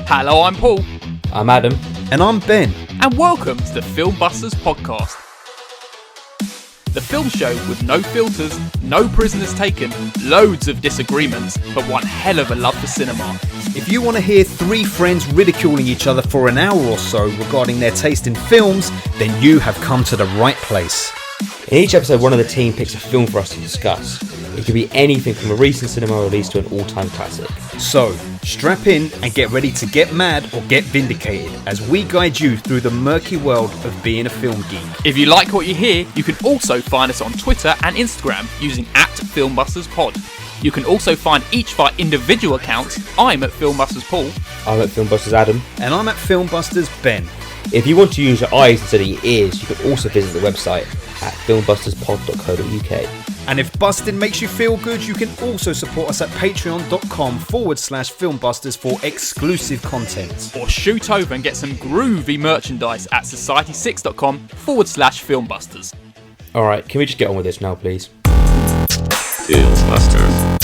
Hello, I'm Paul. I'm Adam. And I'm Ben. And welcome to the Film Busters podcast. The film show with no filters, no prisoners taken, loads of disagreements, but one hell of a love for cinema. If you want to hear three friends ridiculing each other for an hour or so regarding their taste in films, then you have come to the right place. In each episode, one of the team picks a film for us to discuss. It could be anything from a recent cinema release to an all-time classic. So, strap in and get ready to get mad or get vindicated as we guide you through the murky world of being a film geek. If you like what you hear, you can also find us on Twitter and Instagram using @FilmbustersPod. You can also find each of our individual accounts. I'm at Filmbusters Paul. I'm at Filmbusters Adam. And I'm at Filmbusters Ben. If you want to use your eyes instead of your ears, you can also visit the website at filmbusterspod.co.uk. And if busting makes you feel good, you can also support us at patreon.com/filmbusters for exclusive content. Or shoot over and get some groovy merchandise at society6.com/filmbusters. Alright, can we just get on with this now, please? Filmbusters.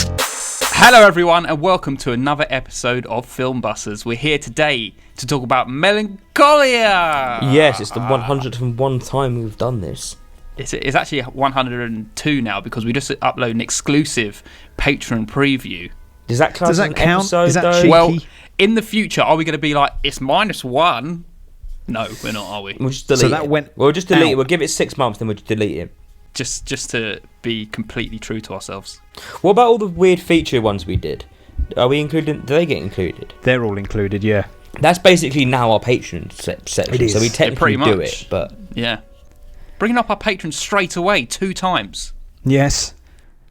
Hello everyone and welcome to another episode of Filmbusters. We're here today to talk about Melancholia. Yes, it's the 101 time we've done this. It's actually 102 now because we just upload an exclusive Patreon preview. Does that count as an count? episode, Is that though? cheeky? Well, in the future, are we going to be like, it's -1? No, we're not, are we? We'll just delete it. We'll just delete it. We'll give it 6 months, then we'll just delete it. Just to be completely true to ourselves. What about all the weird feature ones we did? Are we included? Do they get included? They're all included, yeah. That's basically now our Patreon section. It is. So we technically pretty do much. it, but Yeah. Bringing up our patrons straight away 2 times. Yes.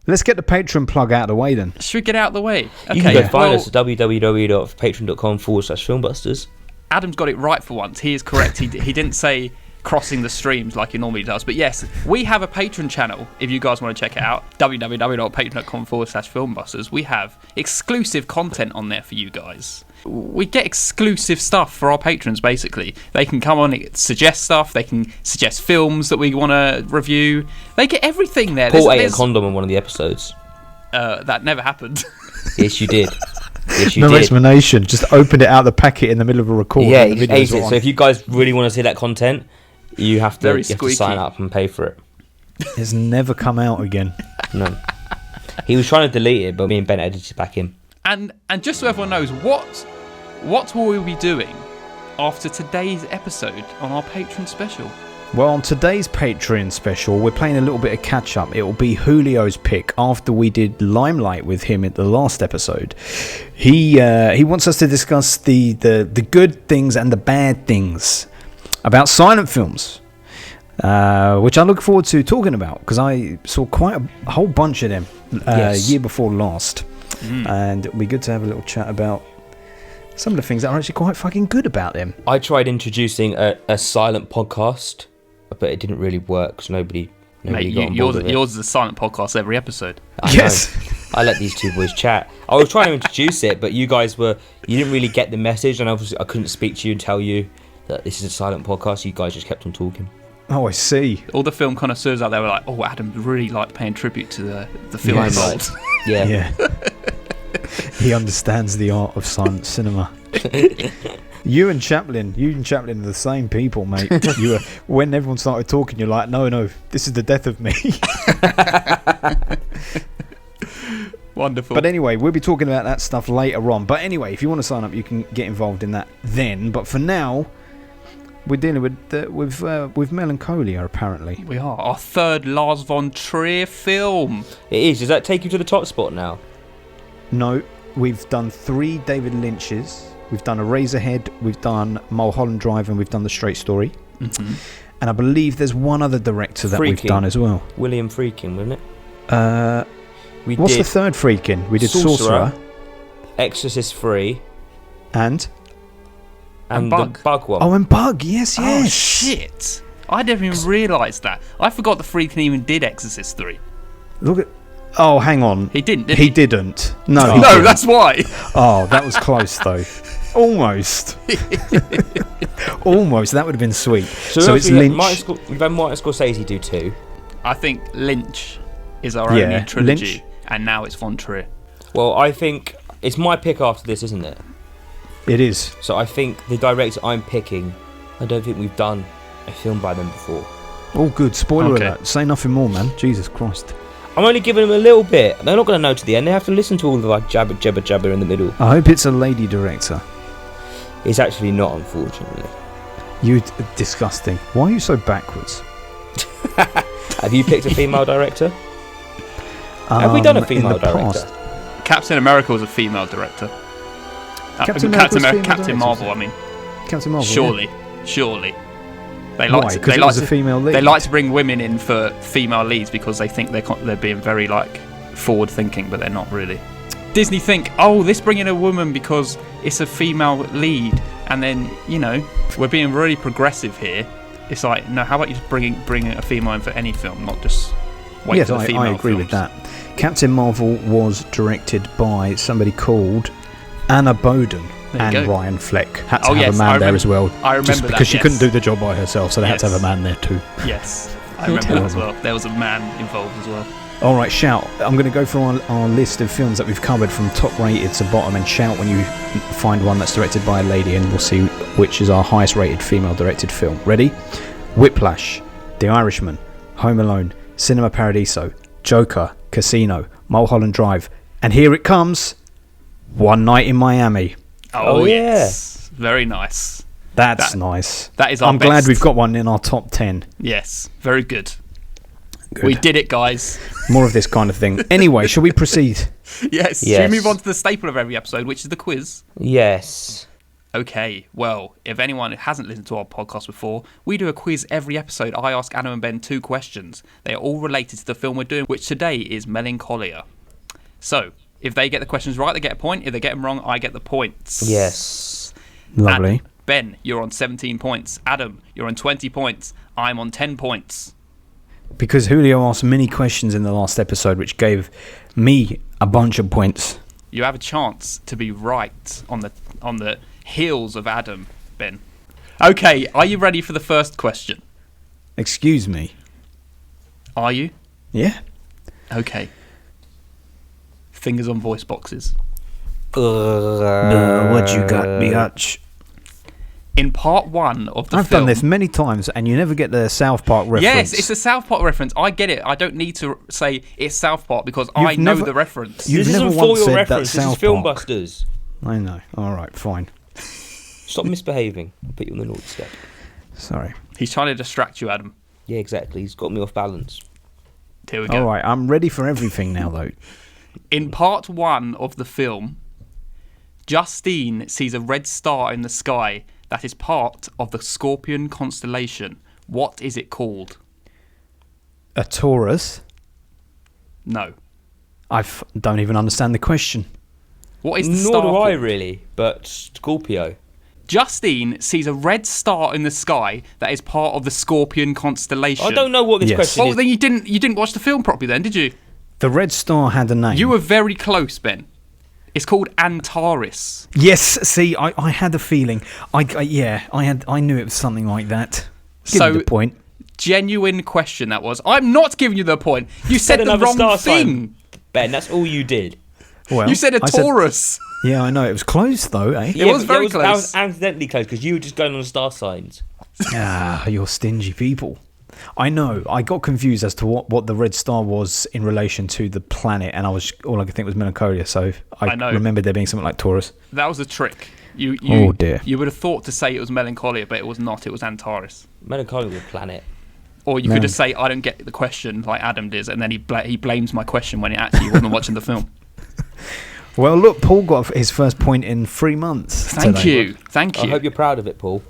Let's get the Patreon plug out of the way then. Should we get out of the way? you can go find us at www.patreon.com/filmbusters. Adam's got it right for once. He is correct. He didn't say crossing the streams like he normally does. But yes, we have a Patreon channel if you guys want to check it out. www.patreon.com/filmbusters. We have exclusive content on there for you guys. We get exclusive stuff for our patrons, basically. They can come on and suggest stuff. They can suggest films that we want to review. They get everything there. Paul ate a condom on one of the episodes. That never happened. Yes, you did. Yes, you no did. explanation. Just opened it out of the packet in the middle of a recording. Yeah, he ate it. So if you guys really want to see that content, you have to sign up and pay for it. It's never come out again. No. He was trying to delete it, but me and Ben edited it back in. And just so everyone knows, what will we be doing after today's episode on our Patreon special? Well, on today's Patreon special, we're playing a little bit of catch-up. It will be Julio's pick after we did Limelight with him at the last episode. He wants us to discuss the good things and the bad things about silent films, which I look forward to talking about because I saw quite a whole bunch of them year before last. And it'll be good to have a little chat about some of the things that are actually quite fucking good about them. I tried introducing a silent podcast, but it didn't really work because nobody Mate, got on board with it. yours is a silent podcast every episode. Yes. I let these two boys chat. I was trying to introduce it, but you didn't really get the message, and obviously I couldn't speak to you and tell you that this is a silent podcast. You guys just kept on talking. Oh, I see. All the film connoisseurs out there were like, "Oh, Adam really liked paying tribute to the film involved." Yeah. He understands the art of silent cinema. You and Chaplin are the same people, mate. When everyone started talking, you're like, no, this is the death of me. Wonderful. But anyway, we'll be talking about that stuff later on. But anyway, if you want to sign up, you can get involved in that then. But for now, we're dealing with Melancholia, apparently. We are. Our third Lars von Trier film. It is. Does that take you to the top spot now? No, we've done 3 David Lynch's. We've done Eraserhead, we've done Mulholland Drive, and we've done The Straight Story. Mm-hmm. And I believe there's one other director that we've done as well. William Friedkin, wasn't it? What's the third Friedkin? We did Sorcerer. Exorcist 3. And the Bug one. Oh, and Bug, yes. Oh, shit. I didn't even realise that. I forgot the Friedkin even did Exorcist 3. Look at... Oh, hang on. He didn't, did he? He didn't. No, No, he didn't. that's why. Oh, that was close, though. Almost. Almost. That would have been sweet. So it's Lynch. We've had Martin Scorsese do 2. I think Lynch is our only trilogy, and now it's von Trier. Well, I think it's my pick after this, isn't it? It is. So I think the director I'm picking, I don't think we've done a film by them before. All good. Spoiler Okay. alert. Say nothing more, man. Jesus Christ. I'm only giving them a little bit. They're not going to know to the end. They have to listen to all the like jabber in the middle. I hope it's a lady director. It's actually not, unfortunately. You disgusting. Why are you so backwards? Have you picked a female director? Have we done a in female the director? past. Captain America was a female director. Captain America was female Captain director, Marvel. was I mean, Captain Marvel. surely. They Why? like to, Because they it like was a to, female lead. they like to bring women in for female leads because they think they're being very like forward thinking, but they're not really. Disney think, oh, let's bring in a woman because it's a female lead, and then we're being really progressive here. It's like, no, how about you just bring a female in for any film, not just wait Yes, for the female I agree films. with that. Captain Marvel was directed by somebody called Anna Boden There you and go. Ryan Fleck. Had to Oh, have yes, a man there as well. I remember just that, because she yes. couldn't do the job by herself, so they had to Yes. have a man there too. Yes, I remember that as well. There was a man involved as well. All right, shout. I'm going to go through our list of films that we've covered from top rated to bottom, and shout when you find one that's directed by a lady, and we'll see which is our highest rated female directed film. Ready? Whiplash, The Irishman, Home Alone, Cinema Paradiso, Joker, Casino, Mulholland Drive, and here it comes, One Night in Miami. Oh, yeah. yes, very nice. That's nice. That is our I'm glad best. we've got one in our top 10. Yes, very good. Good. We did it, guys. More of this kind of thing. Anyway, shall we proceed? Yes. Should Yes. we move on to the staple of every episode, which is the quiz? Yes. Okay, well, if anyone hasn't listened to our podcast before, we do a quiz every episode. I ask Adam and Ben 2 questions. They are all related to the film we're doing, which today is Melancholia. So, if they get the questions right, they get a point. If they get them wrong, I get the points. Yes. Lovely. Ben, you're on 17 points. Adam, you're on 20 points. I'm on 10 points. Because Julio asked many questions in the last episode, which gave me a bunch of points. You have a chance to be right on the heels of Adam, Ben. Okay, are you ready for the first question? Excuse me. Are you? Yeah. Okay. Fingers on voice boxes. What you got, biatch? In part 1 of the I've film... done this many times, and you never get the South Park reference. Yes, it's a South Park reference. I get it. I don't need to say it's South Park because I know never- the reference. You've This never isn't once for your said reference. that This is South Park. Filmbusters. I know. All right, fine. Stop misbehaving. I'll put you on the naughty step. Sorry. He's trying to distract you, Adam. Yeah, exactly. He's got me off balance. Here we go. All right, I'm ready for everything now, though. In part 1 of the film, Justine sees a red star in the sky that is part of the Scorpion constellation. What is it called? A Taurus? No. I don't even understand the question. What is the Nor star do I called? really, but Scorpio. Justine sees a red star in the sky that is part of the Scorpion constellation. I don't know what this Yes. question Oh, is. then you didn't watch the film properly then, did you? The red star had a name. You were very close, Ben. It's called Antares. Yes, see, I had a feeling. I knew it was something like that. Give So- me the point. Genuine question that was. I'm not giving you the point. You said the another wrong star thing. sign. Ben, that's all you did. Well, You said a I Taurus. yeah, I know. It was close, though, eh? It was but very that close. was accidentally close because you were just going on star signs. You're stingy people. I know. I got confused as to what the red star was in relation to the planet, and all I could think was Melancholia. So I know. remembered there being something like Taurus. That was a trick. You, Oh, dear. You would have thought to say it was Melancholia, but it was not. It was Antares. Melancholia was a planet. Or you Man. could just say, I don't get the question, like Adam does, and then he blames my question when he actually wasn't watching the film. Well, look, Paul got his first point in 3 months. Thank today. you. Thank I you. hope you're proud of it, Paul.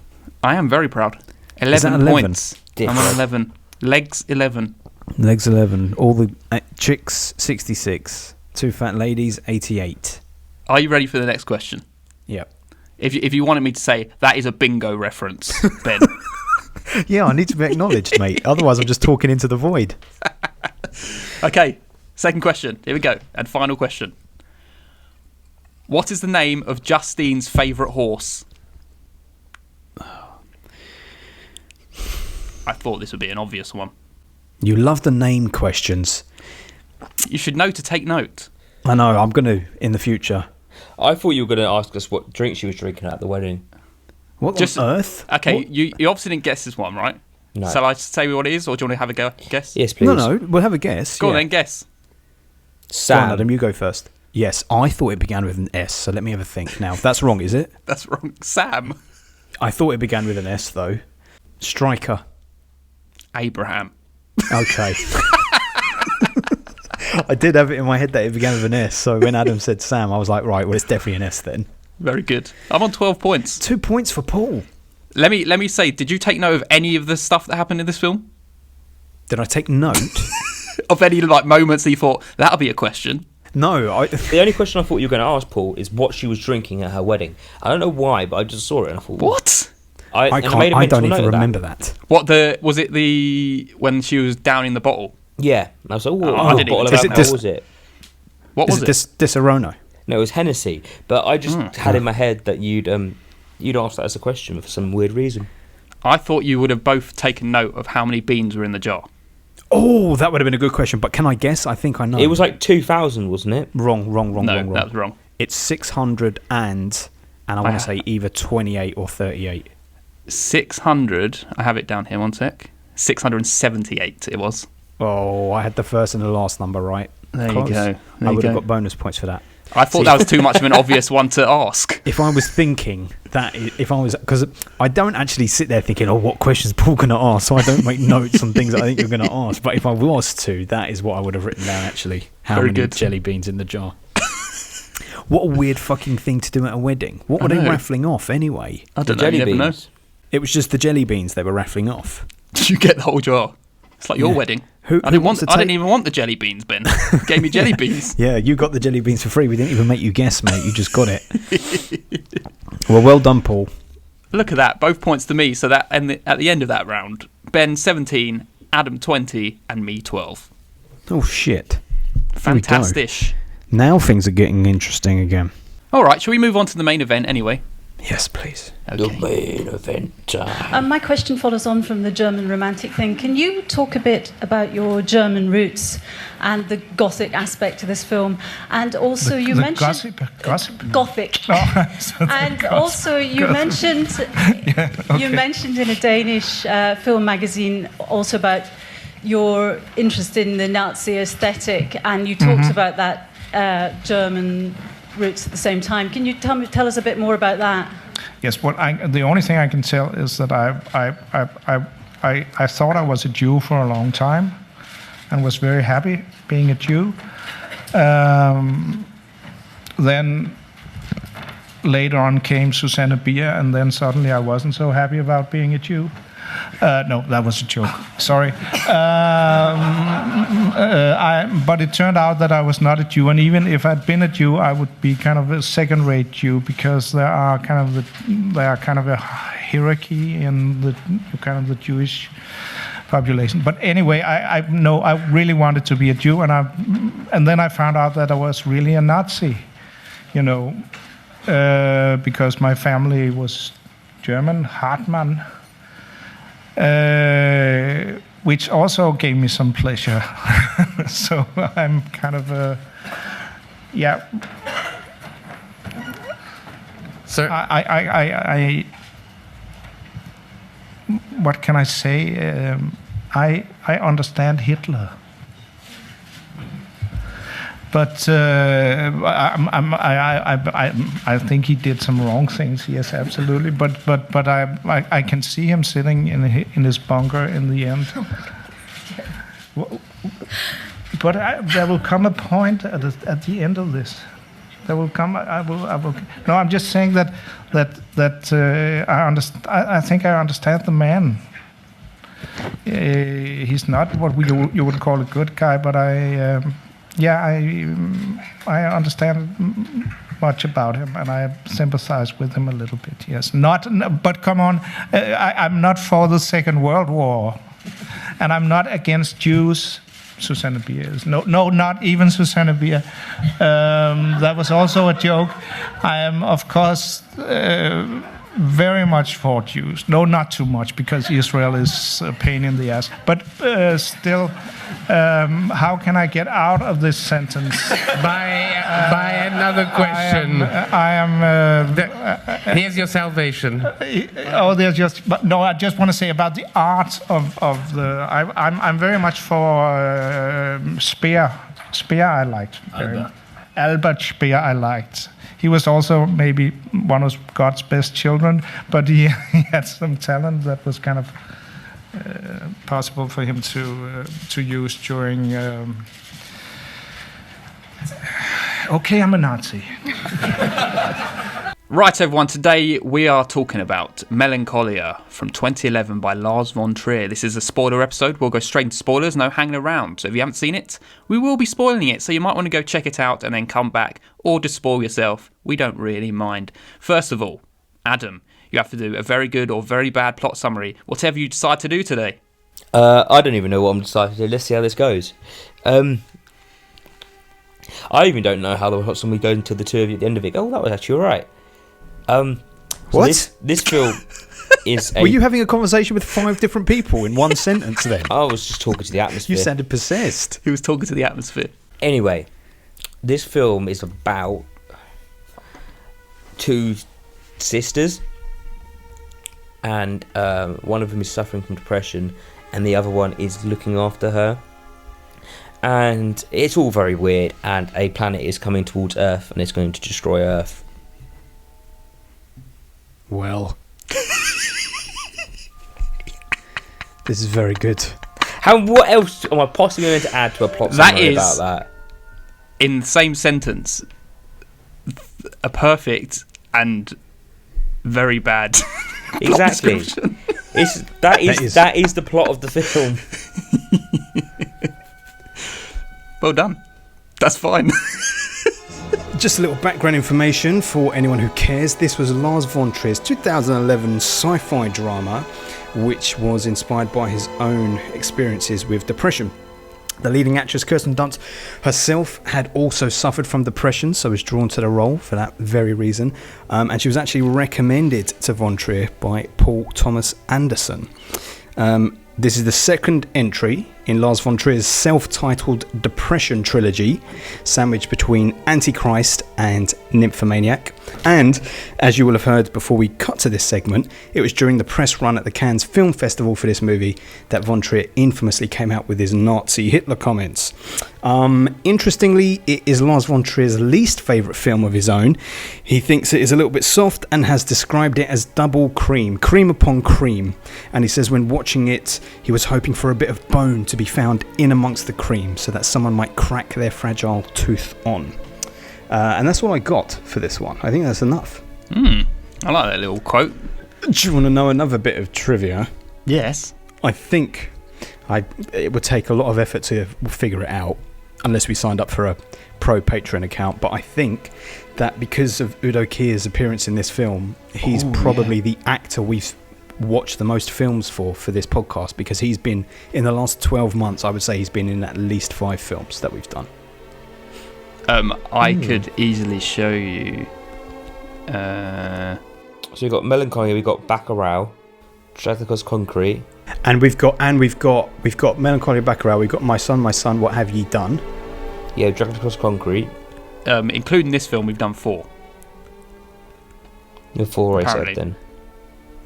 I am very proud. that 11 11? points. I'm on Different. 11. Legs 11. Legs 11. All the chicks 66. 2 fat ladies 88. Are you ready for the next question? Yep. If you wanted me to say, that is a bingo reference, Ben. Yeah, I need to be acknowledged, mate. Otherwise, I'm just talking into the void. Okay, second question. Here we go. And final question. What is the name of Justine's favourite horse? I thought this would be an obvious one. You love the name questions. You should know to take note. I know. I'm going to in the future. I thought you were going to ask us what drink she was drinking at the wedding. What on earth? Okay, What? you obviously didn't guess this one, right? No. Shall I say what it is, or do you want to have a guess? Yes, please. No, we'll have a guess. Go on then, guess. Go Sam. on, Adam, you go first. Yes, I thought it began with an S, so let me have a think now. That's wrong, is it? That's wrong. Sam. I thought it began with an S, though. Striker. Abraham. Okay. I did have it in my head that it began with an S, so when Adam said Sam, I was like, right, well, it's definitely an S then. Very good. I'm on 12 points. 2 points for Paul. Let me say, did you take note of any of the stuff that happened in this film? Did I take note? Of any like moments that you thought that'll be a question? No. The only question I thought you were going to ask, Paul, is what she was drinking at her wedding. I don't know why, but I just saw it and I thought, What? I don't even remember that. Was it when she was downing the bottle? Yeah. And I was like, what bottle of Is it alcohol was it? What was it? Disaronno? No, it was Hennessy. But I just had in my head that you'd asked that as a question for some weird reason. I thought you would have both taken note of how many beans were in the jar. Oh, that would have been a good question, but can I guess? I think I know. It was like 2,000, wasn't it? Wrong. No, that was wrong. It's 600 and I want to say either 28 or 38. 600. I have it down here. One sec. 678. It was. Oh, I had the first and the last number right. There Close. you go. I would have got bonus points for that. I thought that was too much of an obvious one to ask. If I was thinking that, because I don't actually sit there thinking, oh, what questions Paul going to ask, so I don't make notes on things that I think you're going to ask. But if I was to, that is what I would have written down, actually. How Very many good. jelly beans in the jar. What a weird fucking thing to do at a wedding. What were they raffling off, anyway? I don't know. Jelly You never know. beans. It was just the jelly beans they were raffling off. You get the whole jar. It's like your wedding. I didn't even want the jelly beans, Ben. You gave me jelly beans. Yeah, you got the jelly beans for free. We didn't even make you guess, mate. You just got it. Well done, Paul. Look at that. Both points to me. So that at the end of that round, Ben 17, Adam 20, and me 12. Oh, shit. Fantastic. Now things are getting interesting again. All right, shall we move on to the main event anyway? Yes, please. The main event. My question follows on from the German romantic thing. Can you talk a bit about your German roots and the Gothic aspect to this film? And also, you mentioned Gothic. And also, you mentioned you mentioned in a Danish film magazine also about your interest in the Nazi aesthetic, and you talked about that German roots at the same time. Can you tell us a bit more about that? Yes, the only thing I can tell is that I thought I was a Jew for a long time, and was very happy being a Jew. Then later on came Susanne Bier, and then suddenly I wasn't so happy about being a Jew. No, that was a joke. Sorry. But it turned out that I was not a Jew, and even if I'd been a Jew, I would be kind of a second-rate Jew, because there are kind of a hierarchy in the Jewish population. But anyway, I really wanted to be a Jew, and then I found out that I was really a Nazi, because my family was German, Hartmann. Which also gave me some pleasure. So I'm kind of So I what can I say? I understand Hitler. But I think he did some wrong things. Yes, absolutely. But I can see him sitting in his bunker in the end. But there will come a point at the end of this. There will come. I will. No, I'm just saying that I understand. I think I understand the man. He's not what you would call a good guy, but I understand much about him, and I sympathize with him a little bit. Yes, but come on, I'm not for the Second World War, and I'm not against Jews. Susanne Bier is no, not even Susanne Bier. That was also a joke. I am, of course, very much for Jews. No, not too much, because Israel is a pain in the ass. But still, how can I get out of this sentence? By another question. Here's your salvation. I just want to say about the art of the. I'm very much for Speer. Speer I liked. Albert Speer I liked. He was also maybe one of God's best children, but he had some talent that was kind of possible for him to use during. Okay, I'm a Nazi. Right, everyone, today we are talking about Melancholia from 2011 by Lars von Trier. This is a spoiler episode. We'll go straight into spoilers, no hanging around. So if you haven't seen it, we will be spoiling it, so you might want to go check it out and then come back, or just spoil yourself. We don't really mind. First of all, Adam, you have to do a very good or very bad plot summary, whatever you decide to do today. I don't even know what I'm deciding to do. Let's see how this goes. I even don't know how the plot summary goes until the two of you at the end of it. Oh, that was actually all right. What? This film is Were you having a conversation with 5 different people in one sentence then? I was just talking to the atmosphere. You sounded possessed. He was talking to the atmosphere. Anyway, this film is about 2 sisters, and one of them is suffering from depression, and the other one is looking after her. And it's all very weird, and a planet is coming towards Earth, and it's going to destroy Earth. Well, this is very good. What else am I possibly going to add to a plot summary about that? In the same sentence, a perfect and very bad. Exactly. That is the plot of the film. Well done. That's fine. Just a little background information for anyone who cares. This was Lars von Trier's 2011 sci-fi drama, which was inspired by his own experiences with depression. The leading actress Kirsten Dunst herself had also suffered from depression, so was drawn to the role for that very reason. And she was actually recommended to von Trier by Paul Thomas Anderson. This is the second entry in Lars von Trier's self-titled Depression trilogy, sandwiched between Antichrist and Nymphomaniac. And, as you will have heard before we cut to this segment, it was during the press run at the Cannes Film Festival for this movie that von Trier infamously came out with his Nazi Hitler comments. Interestingly, it is Lars von Trier's least favourite film of his own. He thinks it is a little bit soft and has described it as double cream upon cream. And he says when watching it, he was hoping for a bit of bone to be found in amongst the cream so that someone might crack their fragile tooth on. And that's all I got for this one. I think that's enough. I like that little quote. Do you want to know another bit of trivia? Yes. I think it would take a lot of effort to figure it out unless we signed up for a pro Patreon account, but I think that because of Udo Kier's appearance in this film, he's probably the actor we've watched the most films for this podcast, because he's been, in the last 12 months, I would say he's been in at least 5 films that we've done. I could easily show you. So we've got Melancholia, we've got Bacurau, Dragged Across Concrete, and we've got Melancholia, Bacurau. We've got My Son, What Have Ye Done? Yeah, Dragged Across Concrete. Including this film, we've done 4. You're 4, apparently. I said then.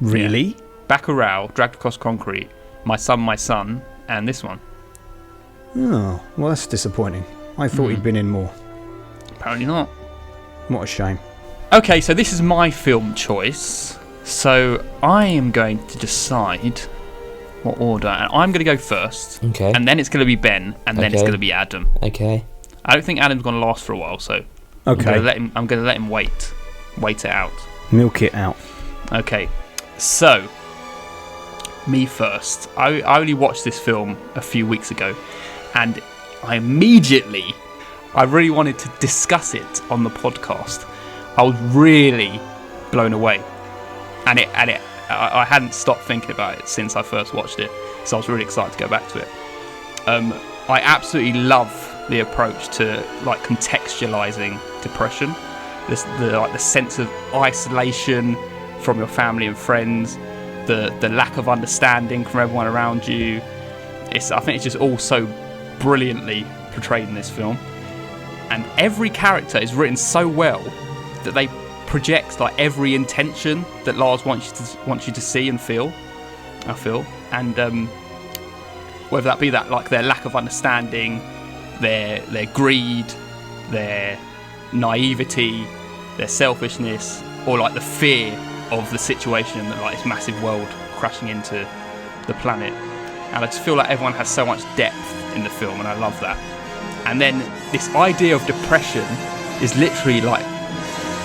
Really? Yeah. Bacurau, Dragged Across Concrete, My Son, and this one. Oh, well, that's disappointing. I thought he'd been in more. Apparently not. What a shame. Okay, so this is my film choice. So I am going to decide what order. And I'm going to go first. Okay. And then it's going to be Ben. And then it's going to be Adam. Okay. I don't think Adam's going to last for a while, so okay. I'm going to let him wait it out. Milk it out. Okay. So, me first. I only watched this film a few weeks ago, and I really wanted to discuss it on the podcast. I was really blown away, and I hadn't stopped thinking about it since I first watched it, so I was really excited to go back to it. I absolutely love the approach to like contextualizing depression, the sense of isolation, from your family and friends, the lack of understanding from everyone around you. I think it's just all so brilliantly portrayed in this film, and every character is written so well that they project like every intention that Lars wants you to see and feel. I feel, and whether that be that like their lack of understanding, their greed, their naivety, their selfishness, or like the fear of the situation that like this massive world crashing into the planet. And I just feel like everyone has so much depth in the film, and I love that. And then this idea of depression is literally like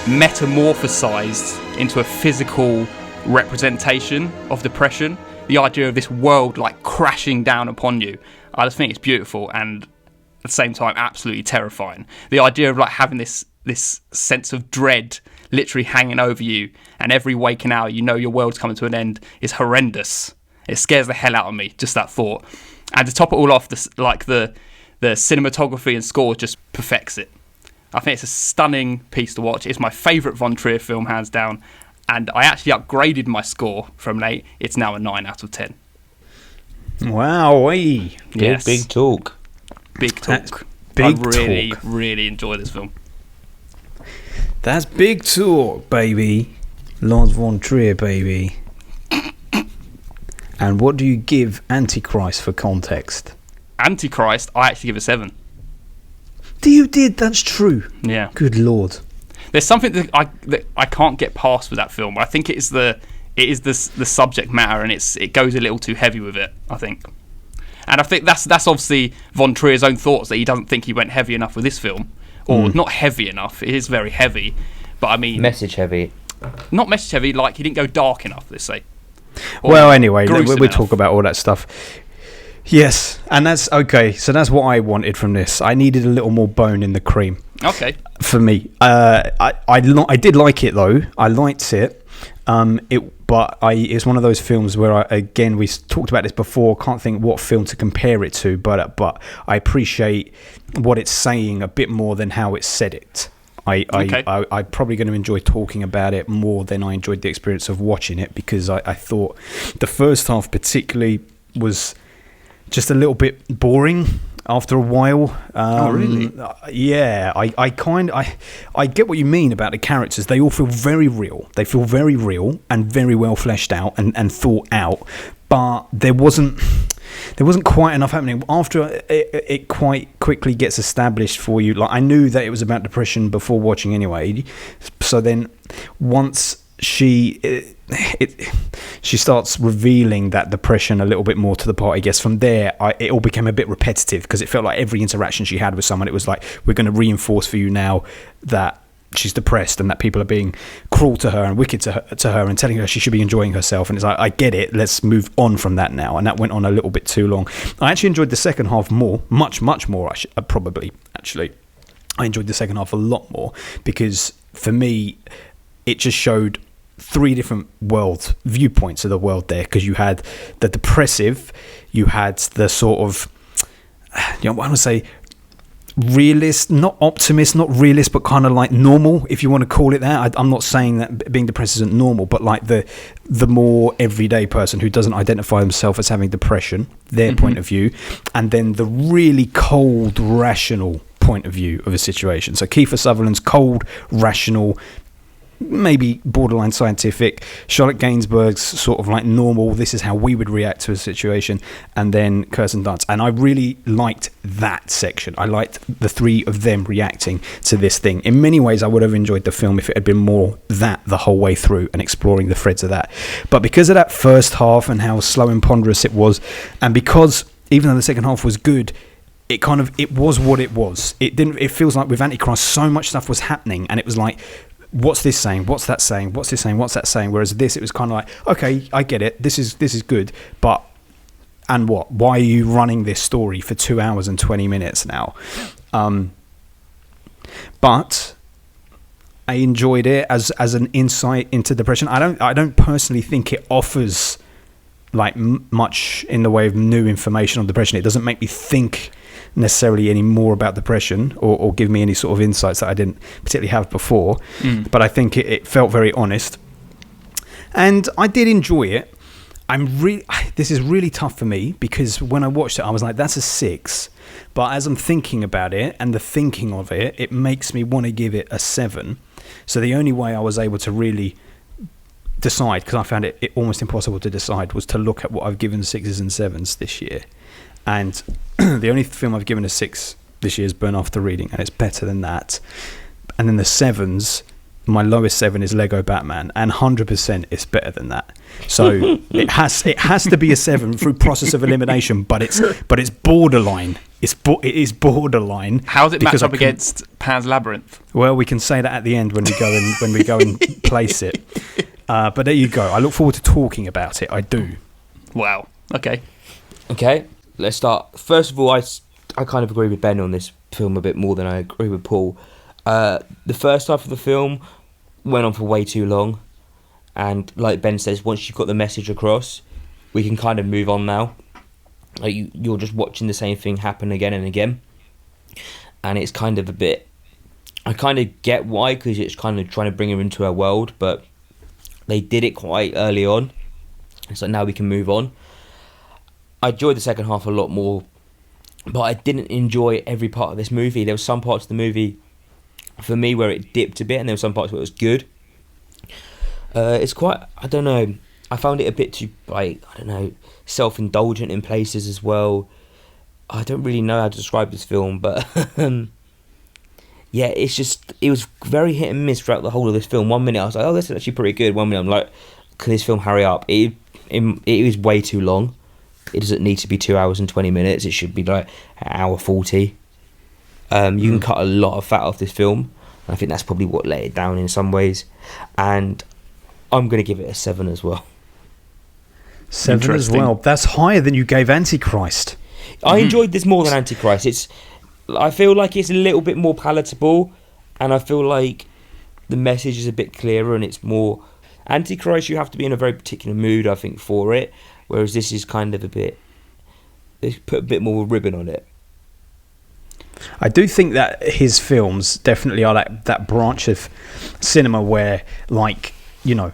metamorphosized into a physical representation of depression. The idea of this world like crashing down upon you, I just think it's beautiful, and at the same time absolutely terrifying. The idea of like having this sense of dread literally hanging over you, and every waking hour you know your world's coming to an end, is horrendous. It scares the hell out of me, just that thought. And to top it all off, the cinematography and score just perfects it. I think it's a stunning piece to watch. It's my favourite Von Trier film, hands down. And I actually upgraded my score from an 8. It's now a 9 out of 10. Wow, yes. Big talk. Big talk. I really enjoy this film. That's big talk, baby. Lars Von Trier, baby. And what do you give Antichrist for context? Antichrist, I actually give a 7. You did? That's true. Yeah. Good lord. There's something that I can't get past with that film. I think it is the subject matter, and it goes a little too heavy with it, I think. And I think that's obviously Von Trier's own thoughts, that he doesn't think he went heavy enough with this film, or not heavy enough. It is very heavy, but I mean message heavy. Not message heavy, like he didn't go dark enough, let's say. Well, anyway, we'll talk enough. about all that stuff. Yes, and that's okay. So that's what I wanted from this. I needed a little more bone in the cream. Okay. For me, I did like it though. I liked it. It's one of those films where we talked about this before. Can't think what film to compare it to, but I appreciate what it's saying a bit more than how it said it. I'm probably going to enjoy talking about it more than I enjoyed the experience of watching it, because I thought the first half particularly was just a little bit boring after a while. Oh, really? Yeah, I get what you mean about the characters. They all feel very real. They feel very real and very well fleshed out and thought out. But there wasn't quite enough happening. After it quite quickly gets established for you, like I knew that it was about depression before watching anyway. So then once she starts revealing that depression a little bit more to the party, I guess from there it all became a bit repetitive, because it felt like every interaction she had with someone, it was like, we're going to reinforce for you now that she's depressed and that people are being cruel to her and wicked to her and telling her she should be enjoying herself. And it's like, I get it, let's move on from that now. And that went on a little bit too long. I actually enjoyed the second half more, much more probably. I enjoyed the second half a lot more, because for me it just showed 3 different viewpoints of the world there, because you had the depressive, you had the sort of, I want to say realist, not optimist, not realist, but kind of like normal, if you want to call it that. I'm not saying that being depressed isn't normal, but like the more everyday person who doesn't identify themselves as having depression, their point of view, and then the really cold, rational point of view of a situation. So Kiefer Sutherland's cold, rational, maybe borderline scientific, Charlotte Gainsbourg's sort of like normal, this is how we would react to a situation, and then Kirsten Dunst. And I really liked that section. I liked the 3 of them reacting to this thing. In many ways I would have enjoyed the film if it had been more that the whole way through and exploring the threads of that. But because of that first half and how slow and ponderous it was, and because even though the second half was good, it was what it was. It feels like with Antichrist so much stuff was happening, and it was like, what's this saying? What's that saying? What's this saying? What's that saying? Whereas this, it was kind of like, okay, I get it. This is good, but and what? Why are you running this story for 2 hours and 20 minutes now? But I enjoyed it as an insight into depression. I don't personally think it offers like much in the way of new information on depression. It doesn't make me think necessarily any more about depression or give me any sort of insights that I didn't particularly have before. But I think it felt very honest. And I did enjoy it. This is really tough for me because when I watched it, I was like, that's a 6. But as I'm thinking about it and the thinking of it, it makes me want to give it a 7. So the only way I was able to really decide, because I found it almost impossible to decide, was to look at what I've given 6s and 7s this year. And the only film I've given a 6 this year is Burn After Reading, and it's better than that. And then the 7s, my lowest 7 is Lego Batman, and 100% it's better than that. So it has to be a 7 through process of elimination, but it's borderline. It is borderline. How does it match up against Pan's Labyrinth? Well, we can say that at the end when we go and place it. But there you go. I look forward to talking about it. I do. Wow. Okay. Let's start. First of all, I kind of agree with Ben on this film a bit more than I agree with Paul. The first half of the film went on for way too long, and like Ben says, once you've got the message across, we can kind of move on now. Like you're just watching the same thing happen again and again, and it's kind of a bit. I kind of get why, because it's kind of trying to bring her into our world, but they did it quite early on. So now we can move on. I enjoyed the second half a lot more, but I didn't enjoy every part of this movie. There were some parts of the movie, for me, where it dipped a bit, and there were some parts where it was good. It's quite, I don't know, I found it a bit too, like, I don't know, self-indulgent in places as well. I don't really know how to describe this film, but yeah, it was very hit and miss throughout the whole of this film. One minute I was like, oh, this is actually pretty good. One minute I'm like, can this film hurry up? It is way too long. It doesn't need to be 2 hours and 20 minutes. It should be like an hour 40. You can cut a lot of fat off this film. I think that's probably what let it down in some ways. And I'm going to give it a 7 as well. 7 as well. That's higher than you gave Antichrist. I enjoyed this more than Antichrist. I feel like it's a little bit more palatable, and I feel like the message is a bit clearer, and it's more... Antichrist, you have to be in a very particular mood, I think, for it, whereas this is kind of a bit... They put a bit more ribbon on it. I do think that his films definitely are that branch of cinema where, like, you know,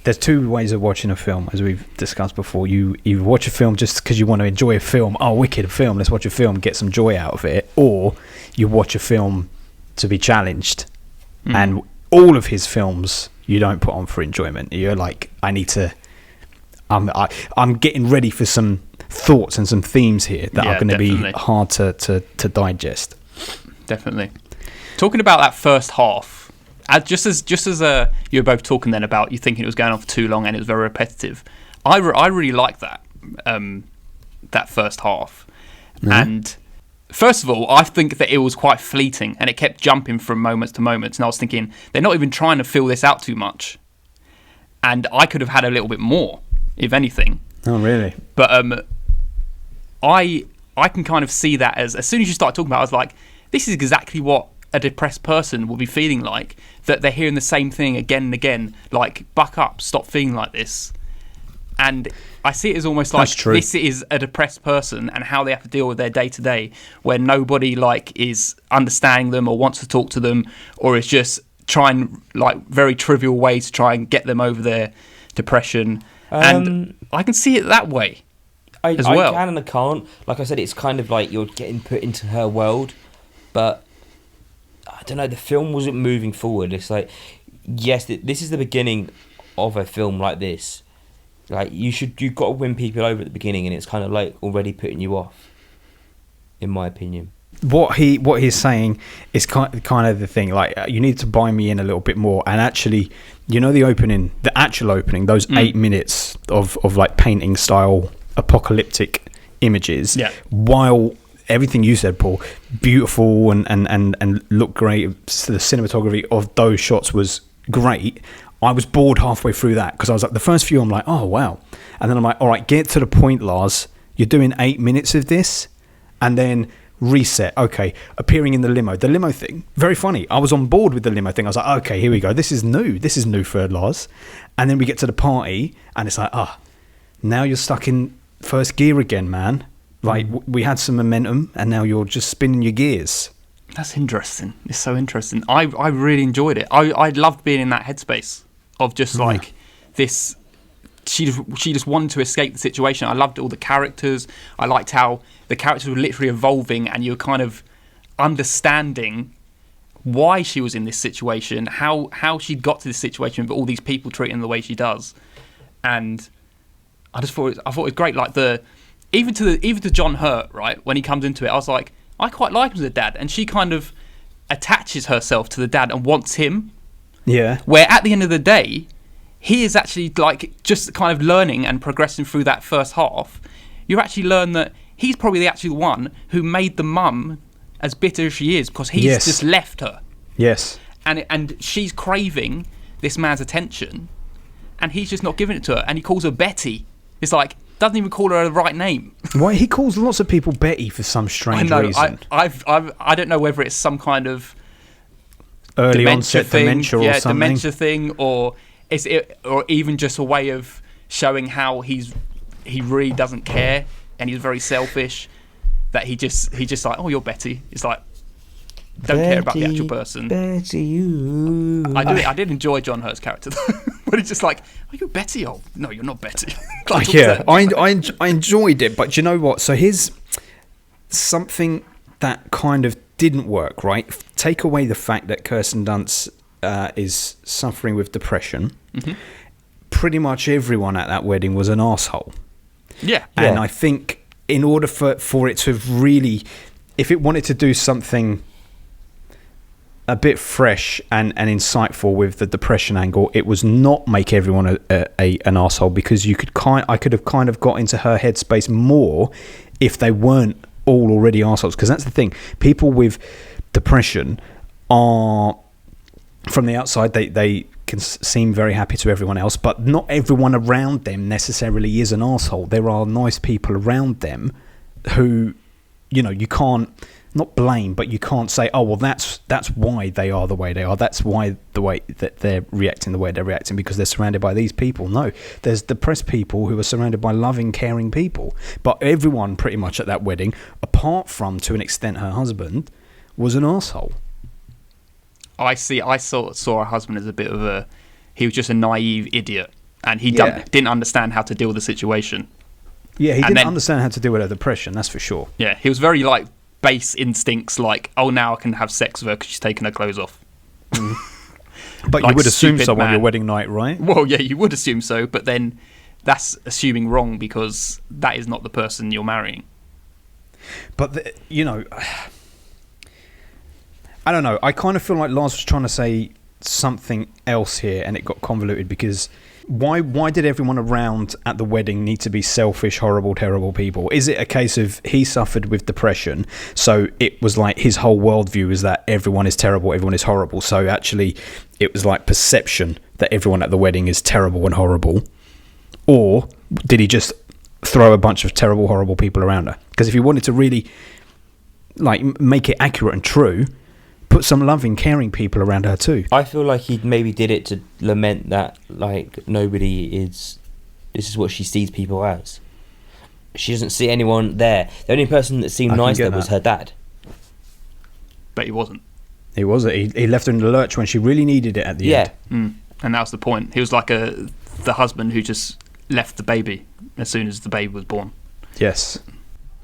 there's two ways of watching a film, as we've discussed before. You watch a film just because you want to enjoy a film. Oh, wicked film, let's watch a film, get some joy out of it. Or you watch a film to be challenged. And all of his films you don't put on for enjoyment. You're like, I'm getting ready for some thoughts and some themes here that are going to be hard to digest. Definitely. Talking about that first half, just as you were both talking then about you thinking it was going on for too long and it was very repetitive, I really like that that first half. And first of all, I think that it was quite fleeting and it kept jumping from moments to moments, and I was thinking they're not even trying to fill this out too much, and I could have had a little bit more, if anything. Oh, really? But I can kind of see that as soon as you start talking about it, I was like, this is exactly what a depressed person will be feeling like, that they're hearing the same thing again and again, like, buck up, stop feeling like this. And I see it as almost like this is a depressed person and how they have to deal with their day-to-day, where nobody, like, is understanding them or wants to talk to them, or is just trying, like, very trivial ways to try and get them over their depression. And I can see it that way. I can and I can't. Like I said, it's kind of like you're getting put into her world, but I don't know, the film wasn't moving forward. It's like, yes, this is the beginning of a film like this. Like, you've got to win people over at the beginning, and it's kind of like already putting you off, in my opinion. What he's saying is kind of the thing. Like, you need to buy me in a little bit more. And actually, you know, the actual opening, those 8 minutes of like painting style apocalyptic images. Yeah. While everything you said, Paul, beautiful and looked great, the cinematography of those shots was great. I was bored halfway through that because I was like, the first few, I'm like, oh wow, and then I'm like, all right, get to the point, Lars. You're doing 8 minutes of this, and then reset. Okay, appearing in the limo thing, very funny. I was on board with the limo thing. I was like, okay, here we go. This is new for Lars. And then we get to the party, and it's like, now you're stuck in first gear again, man. Like, we had some momentum, and now you're just spinning your gears. That's interesting. It's so interesting. I really enjoyed it. I loved being in that headspace of just like this. She just wanted to escape the situation. I loved all the characters. I liked how the characters were literally evolving, and you were kind of understanding why she was in this situation, how she got to this situation with all these people treating her the way she does. And I thought it was great. Like even to John Hurt, right, when he comes into it, I was like, I quite like him as a dad, and she kind of attaches herself to the dad and wants him. Yeah. Where at the end of the day, he is actually like just kind of learning and progressing through that first half. You actually learn that he's probably the actual one who made the mum as bitter as she is, because he's just left her. Yes. And she's craving this man's attention, and he's just not giving it to her, and he calls her Betty. It's like, doesn't even call her the right name. Why he calls lots of people Betty for some strange reason. I don't know whether it's some kind of early onset dementia or something. Dementia thing, or even just a way of showing how he really doesn't care, and he's very selfish. That he just like, oh, you're Betty. It's like, don't care about the actual person. Betty, you. I did enjoy John Hurt's character though. But he's just like, are you Betty? Oh no, you're not Betty. Like, yeah, I enjoyed it, but you know what? So here's something that kind of didn't work, right? Take away the fact that Kirsten Dunst is suffering with depression. Mm-hmm. Pretty much everyone at that wedding was an arsehole. Yeah. And I think in order for it to really, if it wanted to do something a bit fresh and insightful with the depression angle, it was not make everyone an arsehole, because I could have kind of got into her headspace more if they weren't all already arseholes. Because that's the thing, people with depression are, from the outside, they can seem very happy to everyone else, but not everyone around them necessarily is an arsehole. There are nice people around them who, you can't, not blame, but you can't say, oh, well, that's why they are the way they are. That's why the way that they're reacting the way they're reacting, because they're surrounded by these people. No, there's depressed people who are surrounded by loving, caring people. But everyone pretty much at that wedding, apart from, to an extent, her husband, was an arsehole. I saw her husband as a bit of he was just a naive idiot, and he didn't understand how to deal with the situation. Yeah, he didn't understand how to deal with her depression, that's for sure. Yeah, he was very like base instincts, like, oh, now I can have sex with her because she's taken her clothes off. Mm. But like, you would assume so on your wedding night, right? Well, yeah, you would assume so, but then that's assuming wrong, because that is not the person you're marrying. But, I don't know. I kind of feel like Lars was trying to say something else here, and it got convoluted, because why did everyone around at the wedding need to be selfish, horrible, terrible people? Is it a case of he suffered with depression, so it was like his whole worldview is that everyone is terrible, everyone is horrible, so actually it was like perception that everyone at the wedding is terrible and horrible? Or did he just throw a bunch of terrible, horrible people around her? Because if he wanted to really like make it accurate and true, put some loving, caring people around her too. I feel like he maybe did it to lament that, like, this is what she sees people as. She doesn't see anyone there. The only person that seemed nice there was her dad. But he wasn't. He wasn't. He left her in the lurch when she really needed it at the end. And that was the point. He was like the husband who just left the baby as soon as the baby was born. Yes.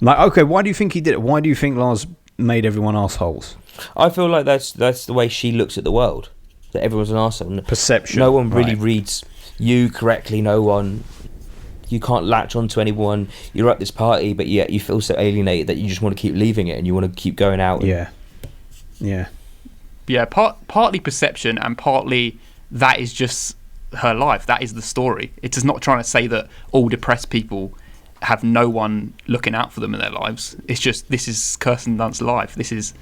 Like, okay, why do you think he did it? Why do you think Lars made everyone assholes? I feel like that's the way she looks at the world. That everyone's an arsehole. Perception. No one really reads you correctly. No one. You can't latch onto anyone. You're at this party, but yet you feel so alienated that you just want to keep leaving it and you want to keep going out. Yeah. Partly perception, and partly that is just her life. That is the story. It is not trying to say that all depressed people have no one looking out for them in their lives. It's just, this is Kirsten Dunst's life. This is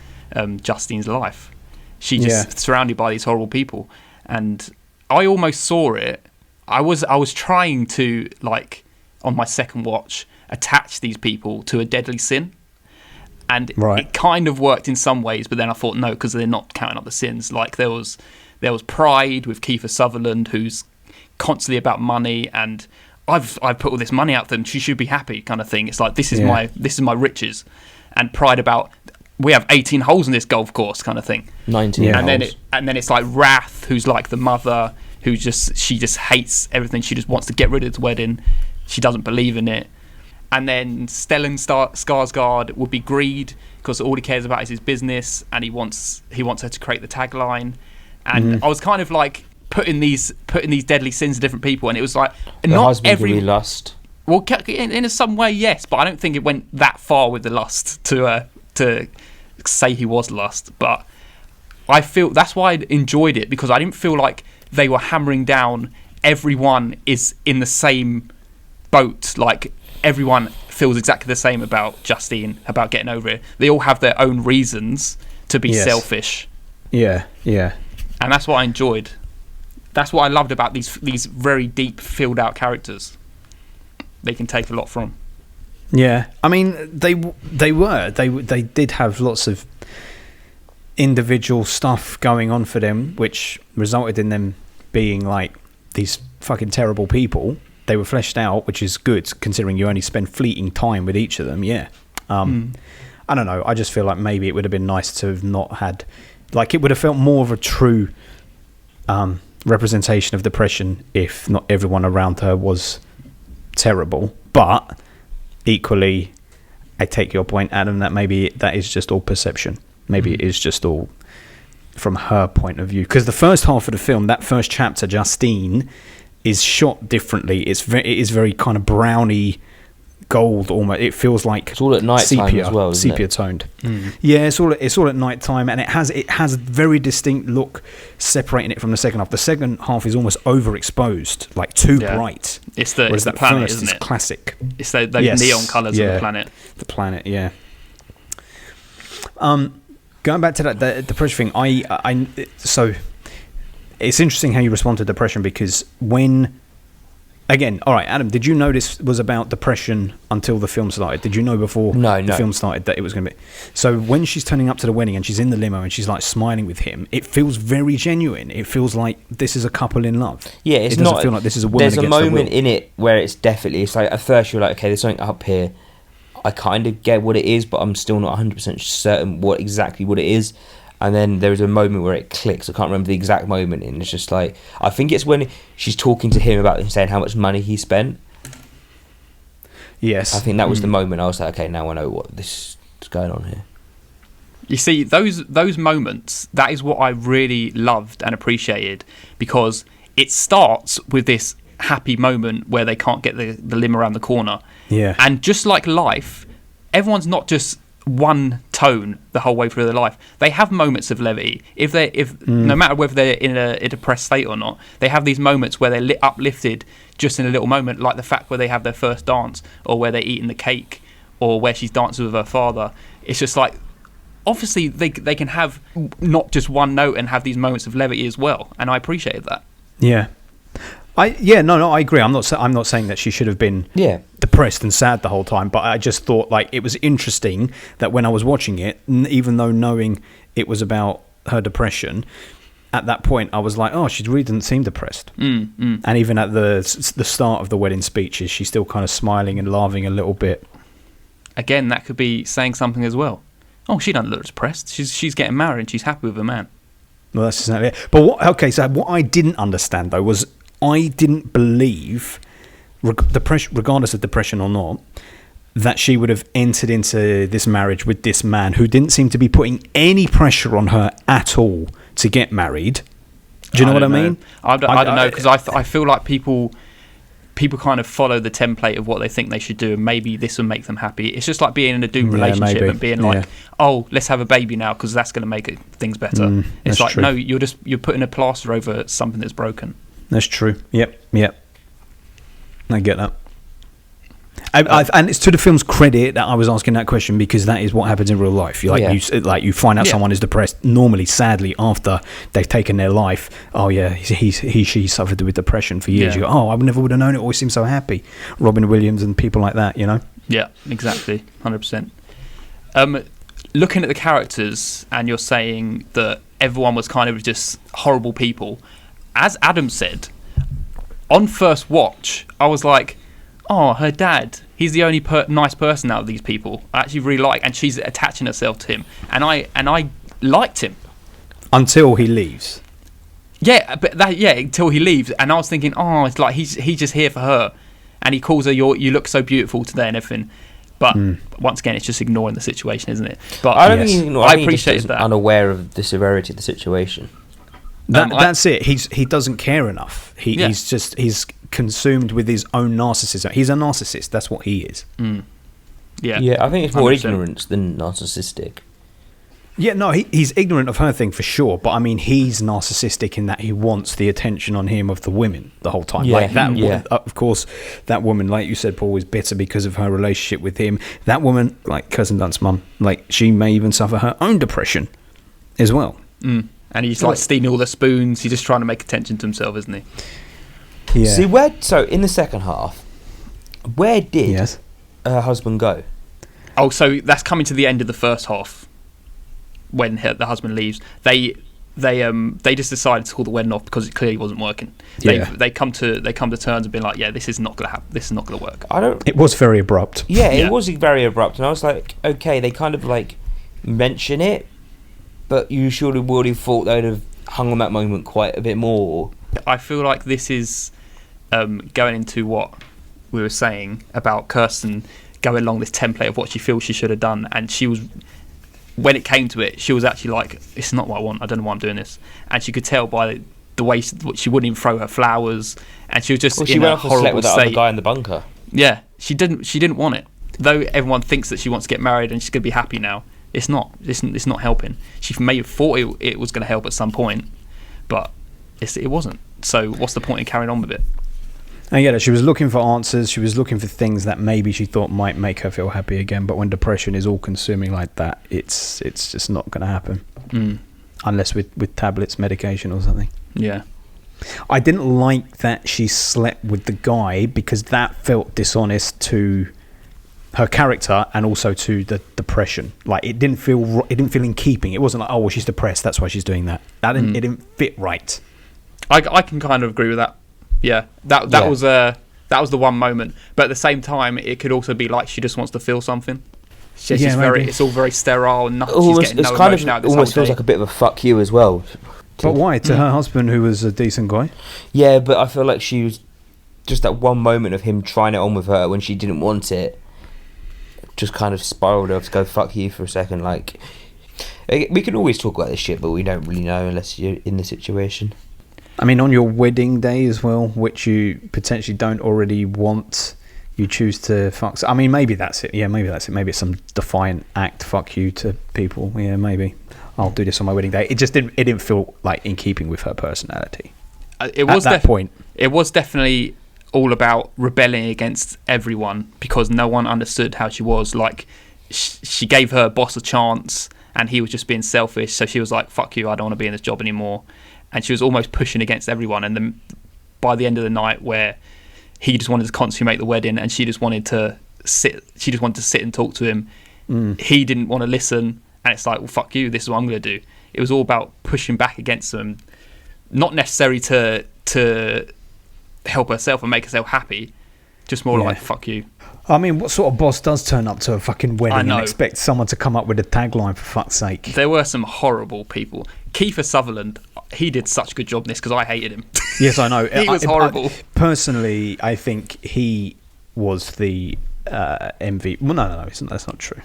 Justine's life. She just surrounded by these horrible people, and I almost saw it. I was trying to, like, on my second watch, attach these people to a deadly sin, and it kind of worked in some ways, but then I thought no, because they're not counting up the sins. Like there was Pride with Kiefer Sutherland, who's constantly about money, and I've put all this money out for them. She should be happy, kind of thing. It's like this is my riches, and Pride about we have 18 holes in this golf course, kind of thing. 19 and then it's like Wrath, who's like the mother she just hates everything. She just wants to get rid of the wedding. She doesn't believe in it. And then Stellan Skarsgård would be greed, because all he cares about is his business, and he wants her to create the tagline. And I was kind of like putting these deadly sins to different people, and it was like not every lust. Well, in some way, yes, but I don't think it went that far with the lust to say he was lust. But I feel that's why I enjoyed it, because I didn't feel like they were hammering down everyone is in the same boat. Like, everyone feels exactly the same about Justine, about getting over it. They all have their own reasons to be selfish. Yeah. And that's what I enjoyed. That's what I loved about these very deep, filled out characters. They can take a lot from. Yeah, I mean, they did have lots of individual stuff going on for them, which resulted in them being like these fucking terrible people. They were fleshed out, which is good considering you only spend fleeting time with each of them. Yeah, I don't know. I just feel like maybe it would have been nice to have not had, like, it would have felt more of a true representation of depression if not everyone around her was terrible. But equally, I take your point, Adam, that maybe that is just all perception. Maybe it is just all from her point of view. Because the first half of the film, that first chapter, Justine, is shot differently. It is very kind of browny gold almost. It feels like it's all at night time as well, isn't sepia it? Toned. Yeah, it's all at night time, and it has a very distinct look separating it from the second half. The second half is almost overexposed, like too bright. It's the planet, isn't it? Classic. It's those neon colours of the planet. The planet, yeah. Going back to that the depression thing, so it's interesting how you respond to depression, because when, again, all right, Adam, did you know this was about depression until the film started? Did you know before the film started that it was going to be? So when she's turning up to the wedding and she's in the limo and she's like smiling with him, it feels very genuine. It feels like this is a couple in love. Yeah, it doesn't feel like this is a woman against the will. There's a moment in it where it's like at first you're like, okay, there's something up here. I kind of get what it is, but I'm still not 100% certain exactly what it is. And then there is a moment where it clicks. I can't remember the exact moment, and it's just like, I think it's when she's talking to him about him saying how much money he spent. Yes, I think that was the moment I was like, okay, now I know what this is going on here. You see, those moments, that is what I really loved and appreciated, because it starts with this happy moment where they can't get the limo around the corner. Yeah, and just like life, everyone's not just one tone the whole way through their life. They have moments of levity. No matter whether they're in a depressed state or not, they have these moments where they're uplifted just in a little moment, like the fact where they have their first dance, or where they're eating the cake, or where she's dancing with her father. It's just like, obviously they can have not just one note and have these moments of levity as well, and I appreciated that. Yeah. I agree. I'm not saying that she should have been depressed and sad the whole time, but I just thought like it was interesting that when I was watching it, even though knowing it was about her depression, at that point I was like, oh, she really didn't seem depressed. And even at the start of the wedding speeches, she's still kind of smiling and laughing a little bit. Again, that could be saying something as well. Oh, she doesn't look depressed. She's getting married and she's happy with her man. Well, that's exactly it. But what I didn't understand though was, I didn't believe, regardless of depression or not, that she would have entered into this marriage with this man who didn't seem to be putting any pressure on her at all to get married. Do you know what I mean? I don't know, because I feel like people kind of follow the template of what they think they should do, and maybe this will make them happy. It's just like being in a doomed relationship and being like, oh, let's have a baby now because that's going to make things better. It's like, true. No, you're putting a plaster over something that's broken. That's true. Yep. I get that. And it's to the film's credit that I was asking that question, because that is what happens in real life. You find out someone is depressed normally, sadly, after they've taken their life. Oh yeah, she suffered with depression for years. You go, oh, I never would have known it. Always seems so happy. Robin Williams and people like that, you know. Yeah, exactly, 100%. Looking at the characters, and you're saying that everyone was kind of just horrible people. As Adam said, on first watch, I was like, oh, her dad, he's the only nice person out of these people I actually really like, and she's attaching herself to him, and I liked him until he leaves. Yeah, but until he leaves, and I was thinking, oh, it's like he's just here for her, and he calls her, you look so beautiful today and everything. But once again, it's just ignoring the situation, isn't it? But I don't think I appreciate that. Unaware of the severity of the situation. That's it. He doesn't care enough. He's consumed with his own narcissism. He's a narcissist. That's what he is. Yeah. I think it's more 100%. ignorance than narcissistic. Yeah, no, he's ignorant of her thing for sure. But I mean, he's narcissistic in that he wants the attention on him of the women the whole time. Yeah, like that. yeah. Of course, that woman, like you said, Paul, is bitter because of her relationship with him. That woman, like Kirsten Dunst's mum, like she may even suffer her own depression as well. And he's like stealing all the spoons. He's just trying to make attention to himself, isn't he? Yeah. See, so in the second half, where did her husband go? Oh, so that's coming to the end of the first half. When the husband leaves, they just decided to call the wedding off because it clearly wasn't working. They come to terms and been like, yeah, this is not gonna happen. This is not gonna work. It was very abrupt. Yeah, it was very abrupt, and I was like, okay, they kind of like mention it, but you surely would have thought they'd have hung on that moment quite a bit more. I feel like this is going into what we were saying about Kirsten going along this template of what she feels she should have done, and she was. When it came to it, she was actually like, it's not what I want. I don't know why I'm doing this. And she could tell by the way she wouldn't even throw her flowers, and she was just in a horrible slept with that state. other guy in the bunker. Yeah, she didn't want it. Though everyone thinks that she wants to get married and she's going to be happy now, it's not. It's not helping. She may have thought it was going to help at some point, but it wasn't. So what's the point in carrying on with it? And yeah, she was looking for answers. She was looking for things that maybe she thought might make her feel happy again. But when depression is all consuming like that, it's just not going to happen. Unless with tablets, medication or something. Yeah. I didn't like that she slept with the guy because that felt dishonest to her character and also to the depression. Like it didn't feel in keeping. It wasn't like, oh well, she's depressed, that's why she's doing that. It didn't fit right. I can kind of agree with that. Yeah, that was the one moment, but at the same time, it could also be like she just wants to feel something. It's all very sterile and nothing. She's getting no emotion out of this almost whole feels day. like a bit of a fuck you as well. But why? To her husband, who was a decent guy? Yeah, but I feel like she was just that one moment of him trying it on with her when she didn't want it. Just kind of spiraled her to go fuck you for a second. Like we can always talk about this shit, but we don't really know unless you're in the situation. I mean, on your wedding day as well, which you potentially don't already want, you choose to fuck. I mean, maybe that's it. Yeah, maybe that's it. Maybe it's some defiant act, fuck you to people. Yeah, maybe. I'll do this on my wedding day. It just didn't feel like in keeping with her personality. It was at that point. It was definitely all about rebelling against everyone because no one understood how she was. Like, she gave her boss a chance and he was just being selfish. So she was like, fuck you, I don't want to be in this job anymore. And she was almost pushing against everyone. And then by the end of the night, where he just wanted to consummate the wedding, and she just wanted to sit and talk to him. He didn't want to listen, and it's like, well, fuck you. This is what I'm going to do. It was all about pushing back against them, not necessarily to help herself and make herself happy, just more like fuck you. I mean, what sort of boss does turn up to a fucking wedding and expect someone to come up with a tagline, for fuck's sake? There were some horrible people. Kiefer Sutherland, he did such a good job in this because I hated him. Yes, I know. He was horrible. Personally, I think he was the MVP. Well, no, that's not true.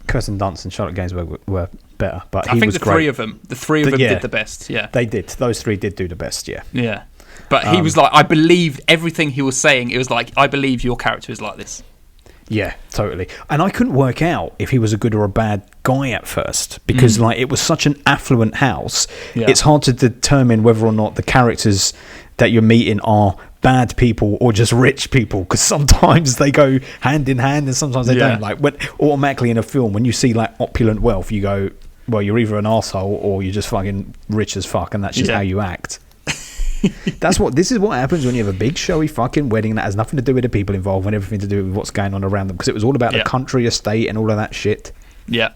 Kirsten Dunst and Charlotte Gainsbourg were better, but I think was the great. three of them did the best. Yeah, they did. Those three did do the best. Yeah. Yeah. But he was like, I believed everything he was saying. It was like, I believe your character is like this. Yeah, totally. And I couldn't work out if he was a good or a bad guy at first because like it was such an affluent house. Yeah. It's hard to determine whether or not the characters that you're meeting are bad people or just rich people because sometimes they go hand in hand and sometimes they don't. Like when automatically in a film, when you see like opulent wealth, you go, well, you're either an arsehole or you're just fucking rich as fuck, and that's just how you act. This is what happens when you have a big showy fucking wedding that has nothing to do with the people involved and everything to do with what's going on around them, because it was all about the country estate and all of that shit. Yeah.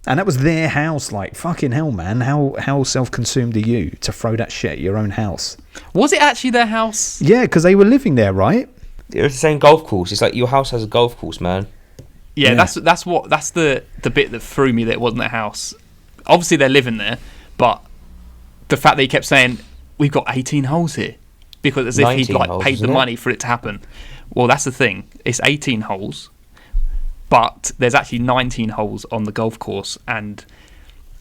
And that was their house. Like, fucking hell, man, how self-consumed are you to throw that shit at your own house? Was it actually their house? Yeah, because they were living there, right? It was the same golf course. It's like your house has a golf course, man. Yeah. That's the bit that threw me, that it wasn't their house. Obviously they're living there, but the fact that he kept saying, we've got 18 holes here. Because as if he'd like holes, paid the money for it to happen. Well, that's the thing. It's 18 holes, but there's actually 19 holes on the golf course. And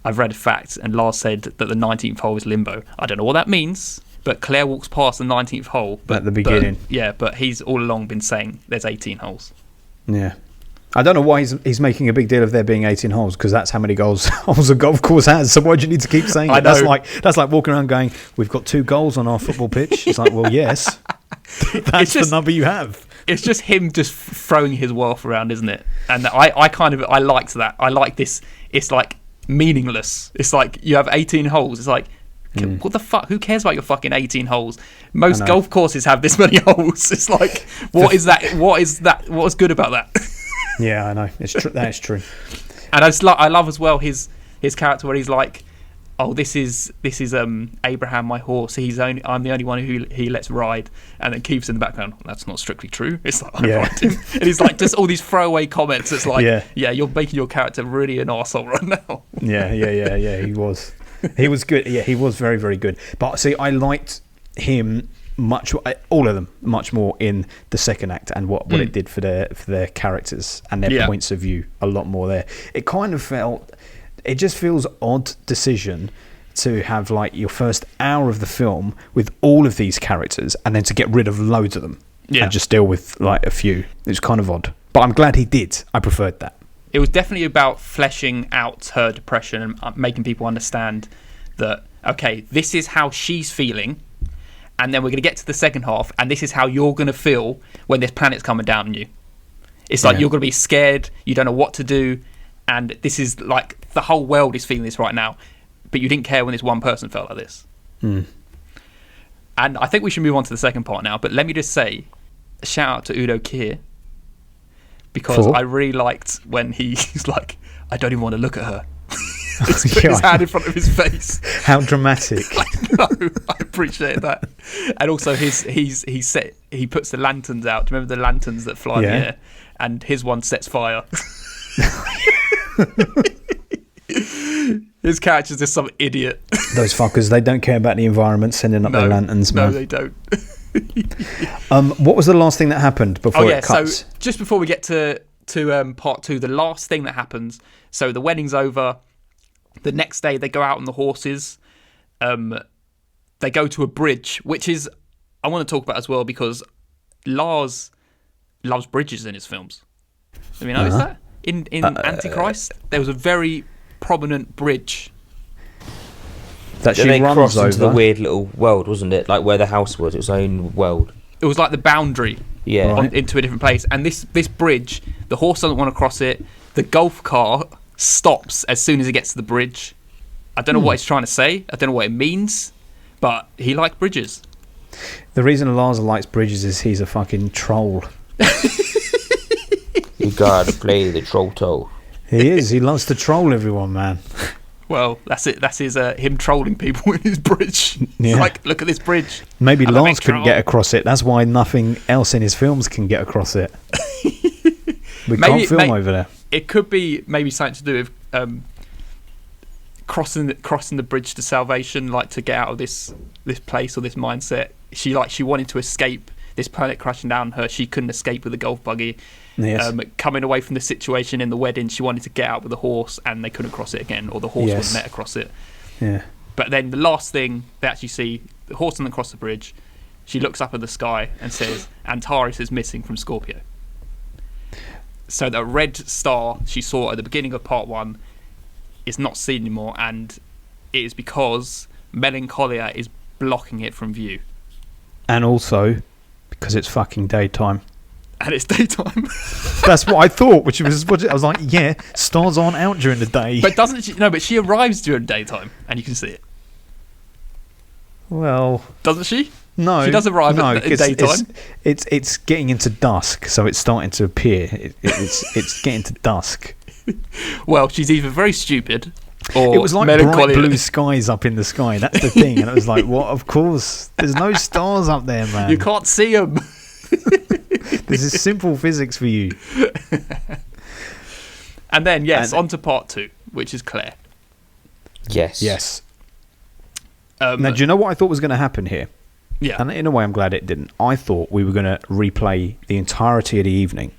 I've read facts, and Lars said that the 19th hole is limbo. I don't know what that means, but Claire walks past the 19th hole. At the beginning. But he's all along been saying there's 18 holes. Yeah. I don't know why he's making a big deal of there being 18 holes, because that's how many holes a golf course has. So why do you need to keep saying it? That's like walking around going, we've got 2 goals on our football pitch. It's like, well, yes, that's the number you have. It's just him just throwing his wealth around, isn't it? And I liked that. I like this. It's like meaningless. It's like you have 18 holes. It's like, what the fuck? Who cares about your fucking 18 holes? Most golf courses have this many holes. It's like, what is that? What is that? What's good about that? Yeah, I know. It's true. That is true. And I love as well his character where he's like, oh, this is Abraham, my horse. I'm the only one who he lets ride, and then Keith's in the background. That's not strictly true. It's like, I ride him. And he's like, just all these throwaway comments. It's like, yeah, you're making your character really an arsehole right now. Yeah. He was. He was good. Yeah, he was very, very good. But see, I liked him all of them much more in the second act, and what it did for their characters and their points of view a lot more there. It just feels odd decision to have like your first hour of the film with all of these characters and then to get rid of loads of them and just deal with like a few. It's kind of odd, but I'm glad he did. I preferred that. It was definitely about fleshing out her depression and making people understand that, okay, this is how she's feeling, and then we're going to get to the second half, and this is how you're going to feel when this planet's coming down on you. It's like you're going to be scared, you don't know what to do, and this is like the whole world is feeling this right now, but you didn't care when this one person felt like this. And I think we should move on to the second part now, but let me just say, a shout out to Udo Kier, because I really liked when he's like, I don't even want to look at her. He's put his hand in front of his face. How dramatic. I appreciate that. And also he puts the lanterns out. Do you remember the lanterns that fly in the air? And his one sets fire. His character's just some idiot. Those fuckers, they don't care about the environment sending up their lanterns, man. No, they don't. What was the last thing that happened before it cuts? So just before we get to part 2, the last thing that happens, so the wedding's over. The next day they go out on the horses. They go to a bridge, which is I want to talk about as well, because Lars loves bridges in his films. Have you noticed that? In Antichrist, there was a very prominent bridge that she runs crossed over into the weird little world, wasn't it? Like where the house was, its own world. It was like the boundary into a different place. And this bridge, the horse doesn't want to cross it. The golf cart stops as soon as it gets to the bridge. I don't know what it's trying to say. I don't know what it means, but he liked bridges. The reason Lars likes bridges is he's a fucking troll. You gotta play the troll toe. He is. He loves to troll everyone, man. Well, that's it. That's him trolling people in his bridge. Yeah. It's like, look at this bridge. Maybe Lars couldn't get across it. That's why nothing else in his films can get across it. We can't film over there. It could be maybe something to do with crossing the bridge to salvation, like to get out of this place or this mindset. She wanted to escape this planet crashing down on her. She couldn't escape with the golf buggy. Yes. Coming away from the situation in the wedding, she wanted to get out with the horse, and they couldn't cross it again, or the horse wouldn't let her cross it. Yeah. But then the last thing they actually see, the horse doesn't cross the bridge. She looks up at the sky and says, Antares is missing from Scorpio. So the red star she saw at the beginning of part 1 is not seen anymore, and it is because Melancholia is blocking it from view. And also because it's fucking daytime. And it's daytime. That's what I thought, which was what I was like, yeah, stars aren't out during the day. But doesn't she? No, but she arrives during daytime, and you can see it. Well, doesn't she? No, she does arrive at daytime. It's getting into dusk, so it's starting to appear. It's getting to dusk. Well, she's either very stupid, or it was like bright blue skies up in the sky. That's the thing, and it was like, what? Of course, there's no stars up there, man. You can't see them. This is simple physics for you. And then, on to part 2, which is Claire. Yes. Yes. Now, do you know what I thought was going to happen here? Yeah. And in a way, I'm glad it didn't. I thought we were going to replay the entirety of the evening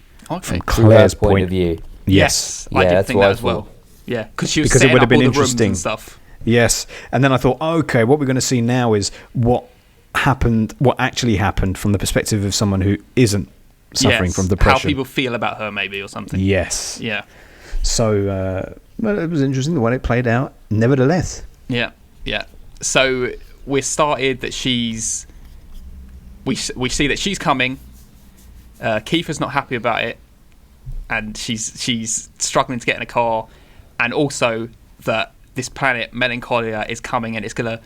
from Claire's point of view. Yes, I did think that as well. Yeah, because she was because it setting would have up been all the rooms interesting and stuff. Yes, and then I thought, okay, what we're going to see now is what actually happened from the perspective of someone who isn't suffering from depression. How people feel about her, maybe, or something. Yes. Yeah. So, well, it was interesting the way it played out. Nevertheless. Yeah. Yeah. So we're started that she's. We see that she's coming. Kiefer's not happy about it, and she's struggling to get in a car, and also that this planet Melancholia is coming and it's gonna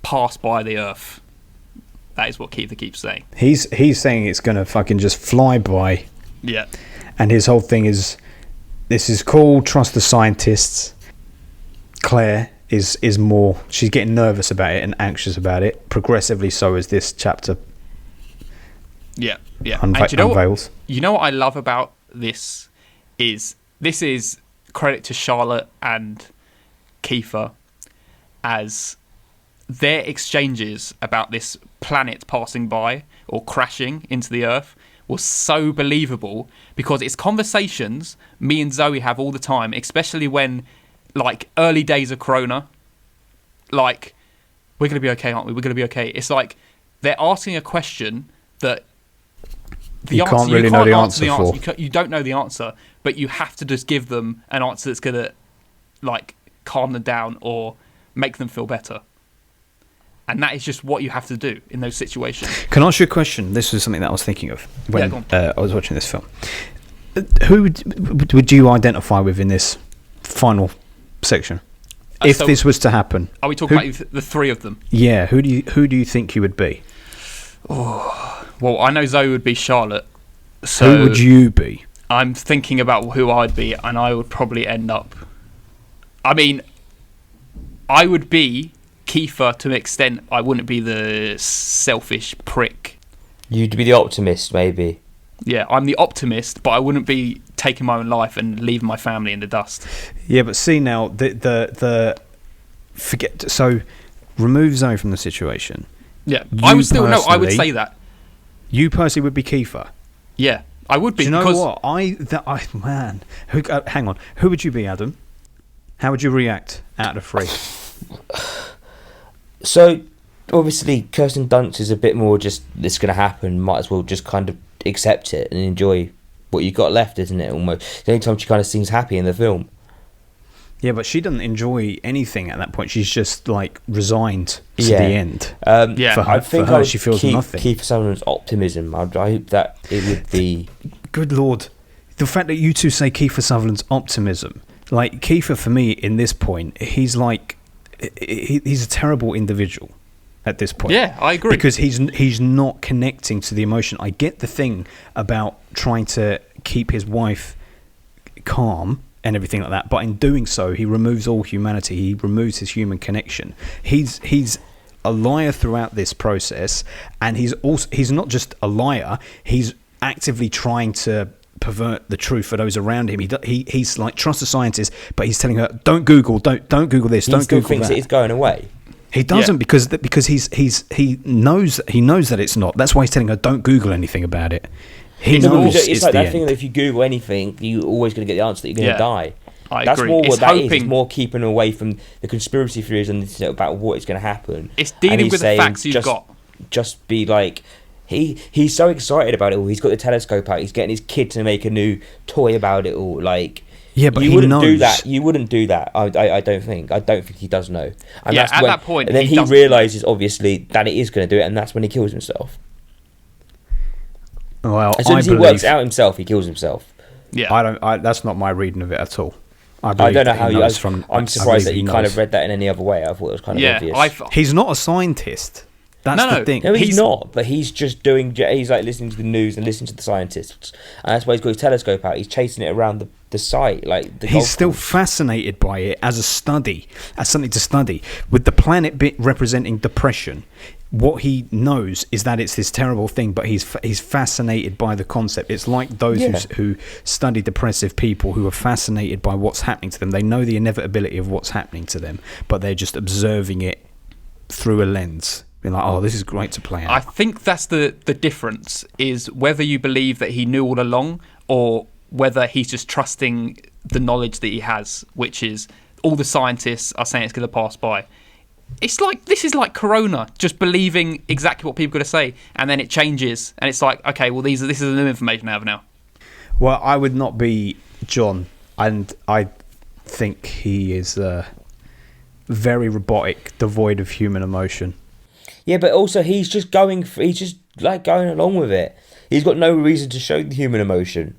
pass by the Earth. That is what Kiefer keeps saying. He's saying it's gonna fucking just fly by. Yeah. And his whole thing is, this is cool. Trust the scientists. Claire is more. She's getting nervous about it and anxious about it. Progressively, so as this chapter. Yeah, yeah. And unveils. You know what I love about this is credit to Charlotte and Kiefer as their exchanges about this planet passing by or crashing into the Earth was so believable because it's conversations me and Zoe have all the time, especially when, like, early days of Corona, like, we're going to be okay, aren't we? We're going to be okay. It's like they're asking a question that you can't really know the answer for. You don't know the answer, but you have to just give them an answer that's going to, like, calm them down or make them feel better. And that is just what you have to do in those situations. Can I ask you a question? This was something that I was thinking of when I was watching this film. Who would you identify with in this final section? If this was to happen. Are we talking about the three of them? Yeah. Who do you think you would be? Oh, well, I know Zoe would be Charlotte. So who would you be? I'm thinking about who I'd be, and I would probably end up... I mean, I would be Kiefer to an extent. I wouldn't be the selfish prick. You'd be the optimist, maybe. Yeah, I'm the optimist, but I wouldn't be taking my own life and leaving my family in the dust. Yeah, but see now, the forget. So remove Zoe from the situation. Yeah, I would say that. You personally would be Kiefer. Yeah, I would be. Do you know what? Man, hang on. Who would you be, Adam? How would you react out of three? So, obviously, Kirsten Dunst is a bit more just, it's going to happen, might as well just kind of accept it and enjoy what you got left, isn't it? Almost. The only time she kind of seems happy in the film. Yeah, but she doesn't enjoy anything at that point. She's just, like, resigned to the end. Yeah, I think she feels nothing. Kiefer Sutherland's optimism. I hope that it would be... Good Lord. The fact that you two say Kiefer Sutherland's optimism... Like, Kiefer, for me, in this point, he's like... He's a terrible individual at this point. Yeah, I agree. Because he's not connecting to the emotion. I get the thing about trying to keep his wife calm and everything like that, but in doing so, he removes all humanity. He removes his human connection. He's a liar throughout this process, and he's not just a liar. He's actively trying to pervert the truth for those around him. He's like, trust the scientists, but he's telling her, don't Google Google this, don't Google that. He still thinks it is going away. He doesn't because he knows that it's not. That's why he's telling her, don't Google anything about it. He knows it's like that thing that if you Google anything, you're always going to get the answer that you're going to die. That's agree. More what that is. It's more keeping away from the conspiracy theories and about what is going to happen. It's dealing with the facts you've got. Just be like, he's so excited about it all. He's got the telescope out. He's getting his kid to make a new toy about it all. Like, yeah, but you wouldn't do that. You wouldn't do that. I don't think. I don't think he does know. And yeah, that point, and then he realizes obviously that it is going to do it, and that's when he kills himself. Well, as soon as he works out himself, he kills himself. Yeah, that's not my reading of it at all. I don't know how you. I'm surprised that you kind of read that in any other way. I thought it was kind of obvious. He's not a scientist. That's the thing. No, he's not. But he's just doing. He's like listening to the news and listening to the scientists, and that's why he's got his telescope out. He's chasing it around the site, like he's still fascinated by it as a study, as something to study. With the planet bit representing depression, what he knows is that it's this terrible thing, but he's fascinated by the concept. It's like those who study depressive people who are fascinated by what's happening to them. They know the inevitability of what's happening to them, but they're just observing it through a lens, being like, oh, this is great to play out. I think that's the difference, is whether you believe that he knew all along or whether he's just trusting the knowledge that he has, which is all the scientists are saying it's going to pass by. It's like, this is like Corona, just believing exactly what people are going to say, and then it changes, and it's like, okay, well, this is the new information I have now. Well, I would not be John, and I think he is very robotic, devoid of human emotion. Yeah, but also he's just going along with it. He's got no reason to show the human emotion.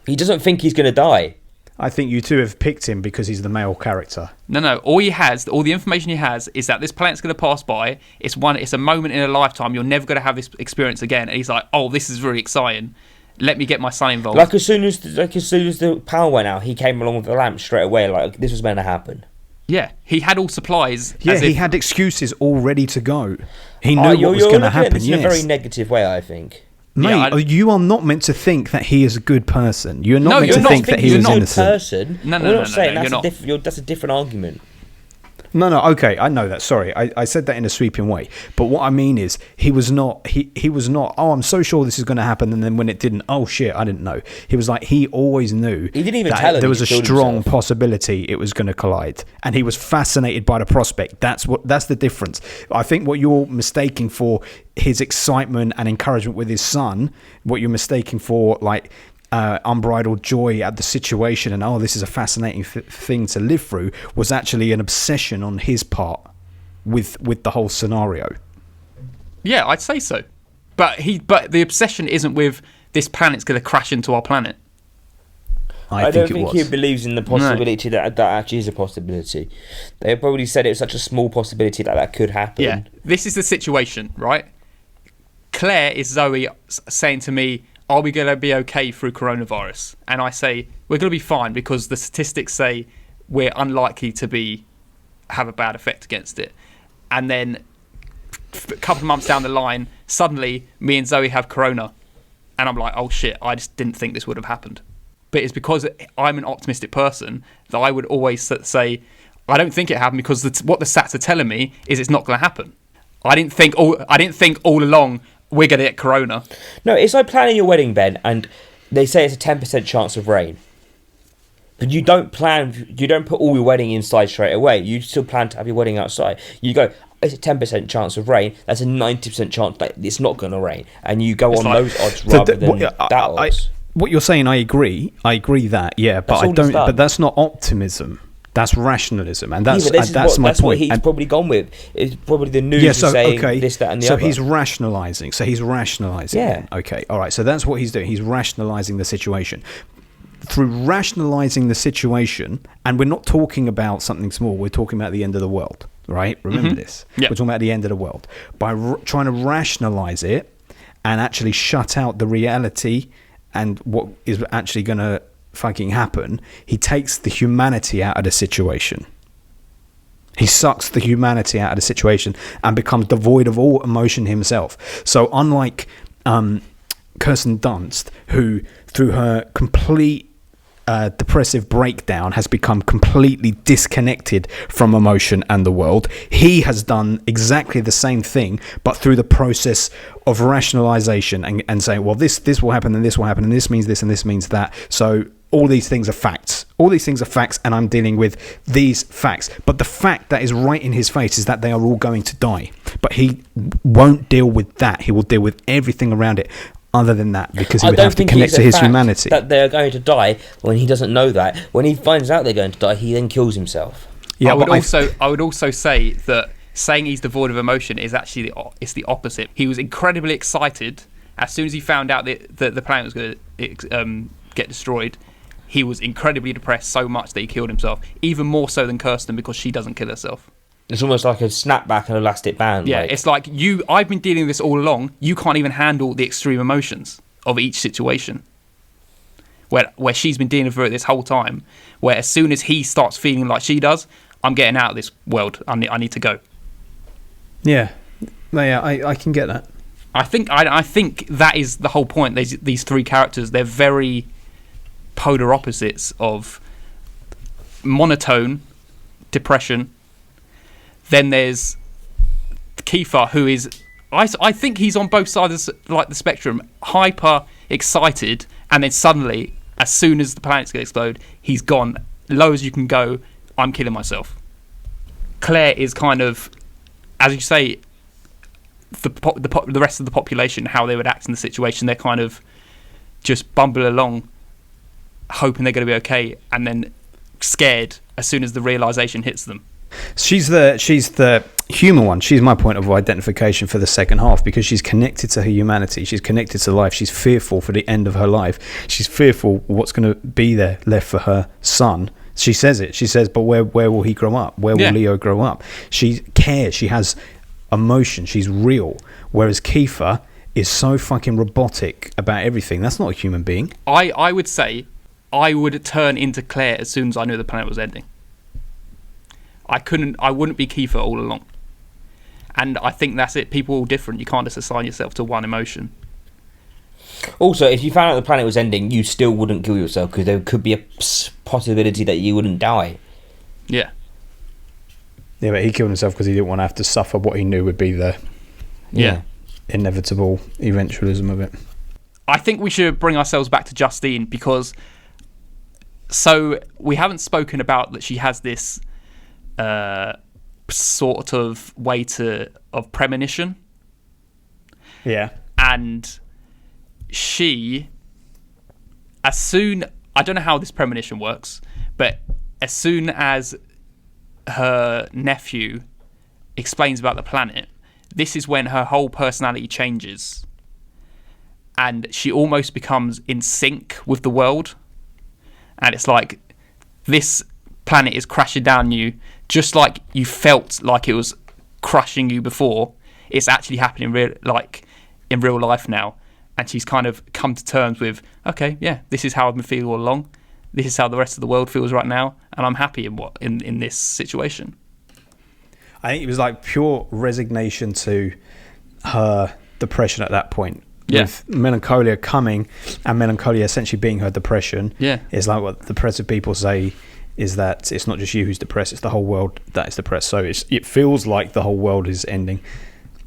He doesn't think he's going to die. I think you two have picked him because he's the male character. No. All the information he has is that this planet's going to pass by. It's a moment in a lifetime. You're never going to have this experience again. And he's like, oh, this is really exciting. Let me get my son involved. Like as soon as the power went out, he came along with the lamp straight away. Like this was meant to happen. Yeah, he had all supplies. Yeah, he had excuses all ready to go. He knew what was going to happen. This in a very negative way, I think. Mate, you are not meant to think that he is a good person. You're not meant to think that he was innocent. Person. No, that's a different argument. No, okay, I know that. Sorry, I said that in a sweeping way. But what I mean is, he was not, oh, I'm so sure this is going to happen, and then when it didn't, oh shit, I didn't know. He was like, he always knew he didn't even tell him there was a strong possibility it was going to collide. And he was fascinated by the prospect. That's the difference. I think what you're mistaking for his excitement and encouragement with his son, what you're mistaking for, like, unbridled joy at the situation and this is a fascinating thing to live through, was actually an obsession on his part with the whole scenario. Yeah, I'd say so. But the obsession isn't with this planet's going to crash into our planet. I don't think he believes in the possibility that actually is a possibility. They probably said it was such a small possibility that could happen. Yeah, this is the situation, right? Claire is Zoe saying to me, are we going to be okay through coronavirus? And I say, we're going to be fine because the statistics say we're unlikely to have a bad effect against it. And then a couple of months down the line, suddenly me and Zoe have corona. And I'm like, oh shit, I just didn't think this would have happened. But it's because I'm an optimistic person that I would always say, I don't think it happened because what the stats are telling me is it's not going to happen. I didn't think all along we're going to get corona. No, it's like planning your wedding, Ben, and they say it's a 10% chance of rain. But you don't put all your wedding inside straight away. You still plan to have your wedding outside. You go, it's a 10% chance of rain. That's a 90% chance that it's not going to rain. And you go on those odds rather than that odds. What you're saying, I agree. I agree that, yeah, but I don't. But that's not optimism. That's rationalism, and that's my point. That's what he's probably gone with. It's probably the news saying this, that, and the other. So he's rationalising. Yeah. Okay. All right. So that's what he's doing. He's rationalising the situation. Through rationalising the situation, and we're not talking about something small. We're talking about the end of the world, right? Remember this. Yeah. We're talking about the end of the world. By trying to rationalise it and actually shut out the reality and what is actually going to fucking happen, he takes the humanity out of the situation. He sucks the humanity out of the situation and becomes devoid of all emotion himself. So unlike Kirsten Dunst, who through her complete depressive breakdown has become completely disconnected from emotion and the world, he has done exactly the same thing, but through the process of rationalization and saying, well, this will happen and this will happen and this means this and this means that. So all these things are facts. All these things are facts, and I'm dealing with these facts. But the fact that is right in his face is that they are all going to die. But he won't deal with that. He will deal with everything around it other than that, because he would have to connect to his humanity. That they're going to die when he doesn't know that. When he finds out they're going to die, he then kills himself. Yeah, I would also say that saying he's devoid of emotion is actually it's the opposite. He was incredibly excited as soon as he found out that the planet was going to get destroyed. He was incredibly depressed so much that he killed himself, even more so than Kirsten, because she doesn't kill herself. It's almost like a snapback and elastic band. Yeah, it's like I've been dealing with this all along. You can't even handle the extreme emotions of each situation. Where she's been dealing with it this whole time. Where as soon as he starts feeling like she does, I'm getting out of this world. I need to go. Yeah, I can get that. I think that is the whole point. These three characters, they're very polar opposites of monotone depression. Then there's Kiefer, who is, I think he's on both sides of like the spectrum, hyper excited, and then suddenly, as soon as the planet's going to explode, he's gone. Low as you can go, I'm killing myself. Claire is kind of, as you say, the rest of the population, how they would act in the situation. They're kind of just bumble along, hoping they're going to be okay, and then scared as soon as the realization hits them. She's the human one. She's my point of identification for the second half, because she's connected to her humanity. She's connected to life. She's fearful for the end of her life. She's fearful what's going to be there left for her son. She says it. She says, but where will he grow up? Where will Leo grow up? She cares. She has emotion. She's real. Whereas Kiefer is so fucking robotic about everything. That's not a human being. I would say I would turn into Claire as soon as I knew the planet was ending. I wouldn't be Kiefer all along. And I think that's it. People are all different. You can't just assign yourself to one emotion. Also, if you found out the planet was ending, you still wouldn't kill yourself, because there could be a possibility that you wouldn't die. Yeah. Yeah, but he killed himself because he didn't want to have to suffer what he knew would be the inevitable eventualism of it. I think we should bring ourselves back to Justine, because so we haven't spoken about that she has this sort of way of premonition. Yeah. And she, I don't know how this premonition works, but as soon as her nephew explains about the planet, this is when her whole personality changes. And she almost becomes in sync with the world. And it's like, this planet is crashing down you, just like you felt like it was crushing you before. It's actually happening in real life now. And she's kind of come to terms with, okay, yeah, this is how I've been feeling all along. This is how the rest of the world feels right now, and I'm happy in this situation. I think it was like pure resignation to her depression at that point. Yeah. With Melancholia coming, and Melancholia essentially being her depression. Yeah. It's like what depressive people say is that it's not just you who's depressed, it's the whole world that is depressed. So it feels like the whole world is ending.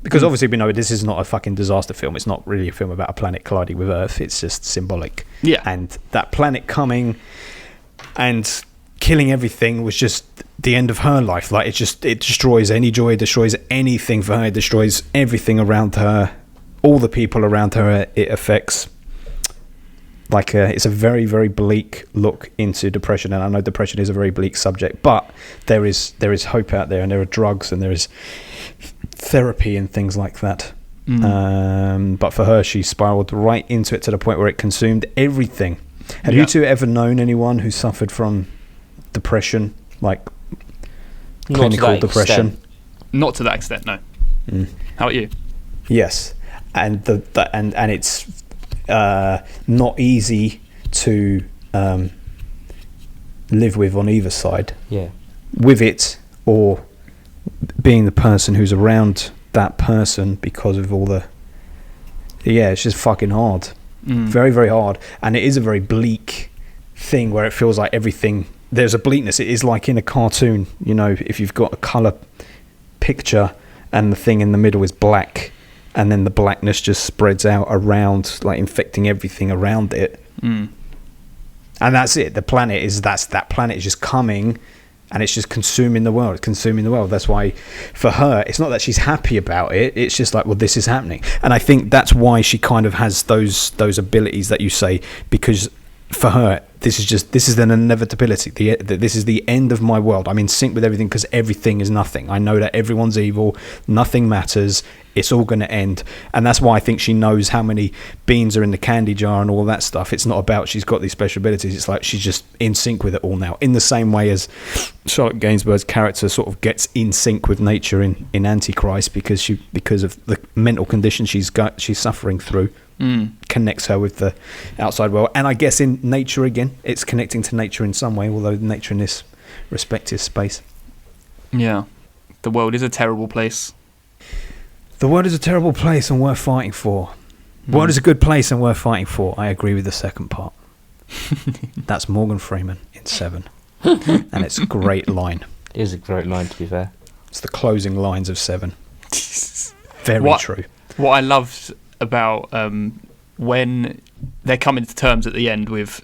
Because obviously we know this is not a fucking disaster film. It's not really a film about a planet colliding with Earth. It's just symbolic. Yeah. And that planet coming and killing everything was just the end of her life. Like, it destroys any joy, it destroys anything for her, it destroys everything around her, all the people around her it affects. Like, it's a very, very bleak look into depression, and I know depression is a very bleak subject, but there is hope out there, and there are drugs, and there is therapy and things like that. But for her, she spiraled right into it to the point where it consumed everything. Have you two ever known anyone who suffered from depression, like clinical depression? Not to that extent, no. How about you? Yes, and and it's not easy to live with on either side. Yeah, with it or being the person who's around that person, because of all the it's just fucking hard. Very, very hard. And it is a very bleak thing where it feels like everything, there's a bleakness. It is like in a cartoon, you know, if you've got a colour picture and the thing in the middle is black, and then the blackness just spreads out around, like infecting everything around it. And that's it. The planet is that planet is just coming, and it's just consuming the world. It's consuming the world. That's why, for her, it's not that she's happy about it. It's just like, well, this is happening. And I think that's why she kind of has those abilities that you say, because for her, this is an inevitability. This is the end of my world. I'm in sync with everything because everything is nothing. I know that everyone's evil. Nothing matters. It's all going to end. And that's why I think she knows how many beans are in the candy jar and all that stuff. It's not about she's got these special abilities. It's like she's just in sync with it all now. In the same way as Charlotte Gainsbourg's character sort of gets in sync with nature in Antichrist, because of the mental condition she's suffering through. Connects her with the outside world. And I guess in nature again, it's connecting to nature in some way, although nature in this respect is space. Yeah. The world is a terrible place. The world is a terrible place and worth fighting for. The world is a good place and worth fighting for. I agree with the second part. That's Morgan Freeman in Seven. And it's a great line. It is a great line, to be fair. It's the closing lines of Seven. Very true. What I loved about when they're coming to terms at the end with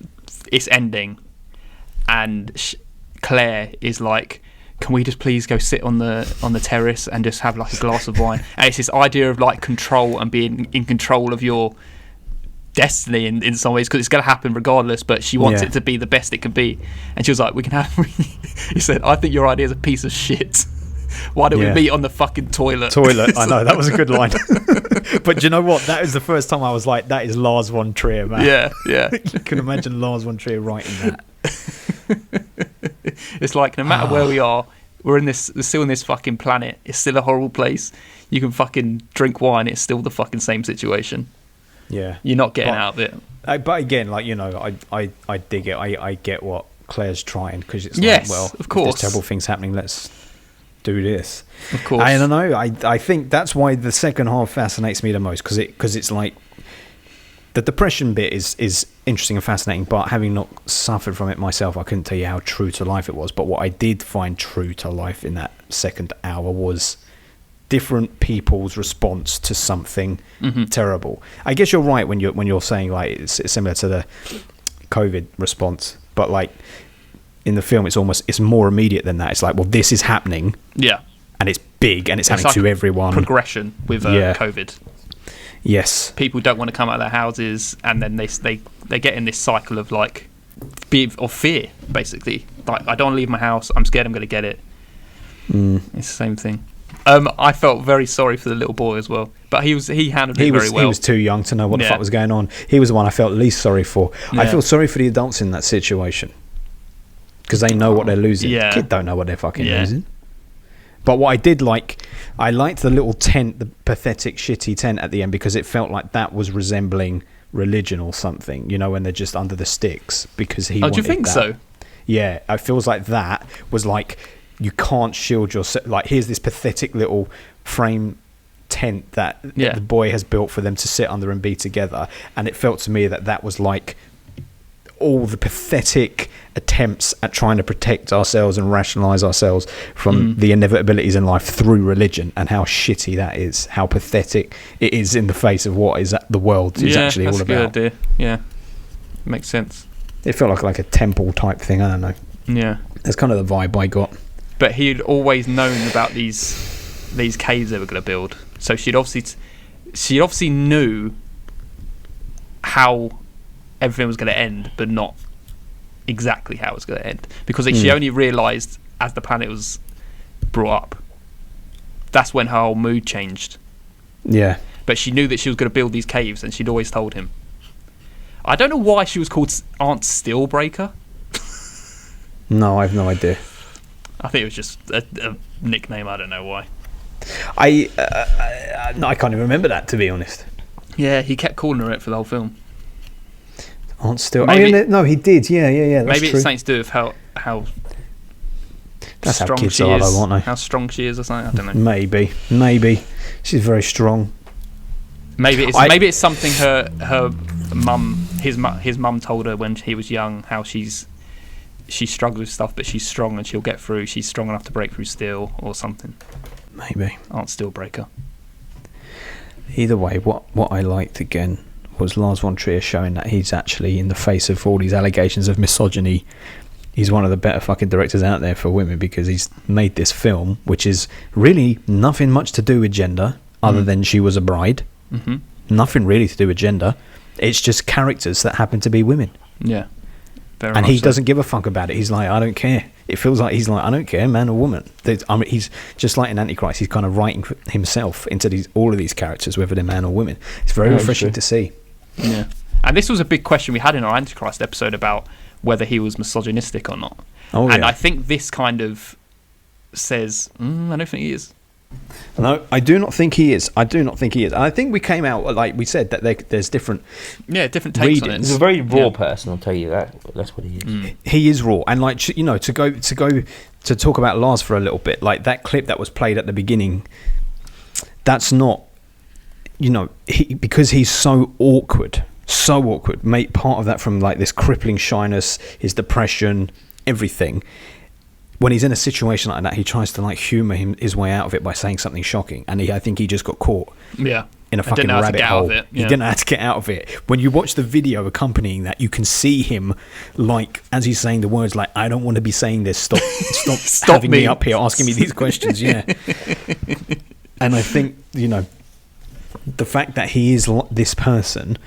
it's ending, and Claire is like, can we just please go sit on the terrace and just have like a glass of wine? And it's this idea of like control and being in control of your destiny in some ways, because it's going to happen regardless, but she wants it to be the best it can be. And she was like, we can have he said, I think your idea is a piece of shit. Why don't we meet on the fucking toilet? I know, that was a good line. But do you know what? That is the first time I was like, that is Lars von Trier, man. Yeah. You can imagine Lars von Trier writing that. It's like, no matter where we are, we're still in this fucking planet. It's still a horrible place. You can fucking drink wine. It's still the fucking same situation. Yeah. You're not getting out of it. But again, like, you know, I dig it. I get what Claire's trying, because it's yes, like, well, of course, there's terrible things happening. Let's do this. Of course. I don't know. I think that's why the second half fascinates me the most, because it's like the depression bit is interesting and fascinating, but having not suffered from it myself, I couldn't tell you how true to life it was. But what I did find true to life in that second hour was different people's response to something terrible. I guess you're right when you're saying like it's similar to the COVID response, but like in the film it's more immediate than that. It's like, well, this is happening, and it's big, and it's happening like to everyone. Progression with COVID. Yes, people don't want to come out of their houses, and then they get in this cycle of like fear, basically. Like, I don't want to leave my house. I'm scared I'm going to get it. It's the same thing. I felt very sorry for the little boy as well, but he handled it very well. He was too young to know what the fuck was going on. He was the one I felt least sorry for. I feel sorry for the adults in that situation, because they know what they're losing. Kids don't know what they're fucking losing. But what I did like, I liked the little tent, the pathetic, shitty tent at the end, because it felt like that was resembling religion or something, you know, when they're just under the sticks, because he wanted that. Oh, do you think so? Yeah, it feels like that was like, you can't shield yourself. Like, here's this pathetic little frame tent that the boy has built for them to sit under and be together. And it felt to me that was like all the pathetic attempts at trying to protect ourselves and rationalize ourselves from the inevitabilities in life through religion, and how shitty that is, how pathetic it is in the face of what is the world is actually all about. Yeah, that's a good idea. Yeah, makes sense. It felt like a temple type thing. I don't know. Yeah, that's kind of the vibe I got. But he'd always known about these caves they were going to build, so she obviously knew how everything was going to end, but not exactly how it was going to end, because she only realised as the planet was brought up. That's when her whole mood changed. Yeah. But she knew that she was going to build these caves, and she'd always told him. I don't know why she was called Aunt Steelbreaker. No, I have no idea. I think it was just a nickname. I don't know why. I can't even remember that, to be honest. Yeah, he kept calling her it for the whole film. Aunt Steel. No, he did. Yeah. That's maybe true. It's something to do with how that's strong how kids she are, is. Though, aren't they? How strong she is, or something. I don't know. Maybe she's very strong. Maybe it's something her mum, his mum told her when he was young, how she struggles with stuff, but she's strong and she'll get through. She's strong enough to break through steel or something. Maybe. Aunt Steelbreaker. Either way, what I liked again was Lars von Trier showing that he's actually, in the face of all these allegations of misogyny, he's one of the better fucking directors out there for women, because he's made this film which is really nothing much to do with gender, other than she was a bride. Nothing really to do with gender. It's just characters that happen to be women. Yeah. And he doesn't give a fuck about it. He's like, I don't care. It feels like he's like, I don't care, man or woman. He's just like in Antichrist. He's kind of writing himself into all of these characters, whether they're man or women. It's very refreshing to see. Yeah. And this was a big question we had in our Antichrist episode about whether he was misogynistic or not. I think this kind of says, I don't think he is. No, I do not think he is. And I think we came out, like we said, that there's different takes readings. on it. He's a very raw person, I'll tell you that. That's what he is. He is raw. And like, you know, to talk about Lars for a little bit, like that clip that was played at the beginning, that's not, you know, because he's so awkward, mate, part of that from like this crippling shyness, his depression, everything. when he's in a situation like that, he tries to like humor his way out of it by saying something shocking, and I think he just got caught. Yeah. In a fucking rabbit hole. He didn't know how to get out of it. When you watch the video accompanying that, you can see him, like, as he's saying the words, like, I don't want to be saying this. Stop having me up here asking me these questions. Yeah. And I think, the fact that he is this person,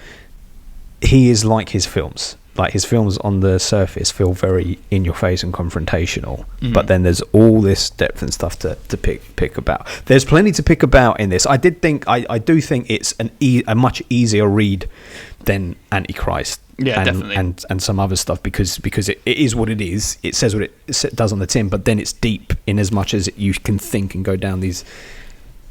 he is like his films. Like, his films on the surface feel very in your face and confrontational, but then there's all this depth and stuff to pick about. There's plenty to pick about in this. I do think it's a much easier read than Antichrist. Yeah, definitely. And some other stuff because it is what it is. It says what it does on the tin, but then it's deep in as much as you can think and go down these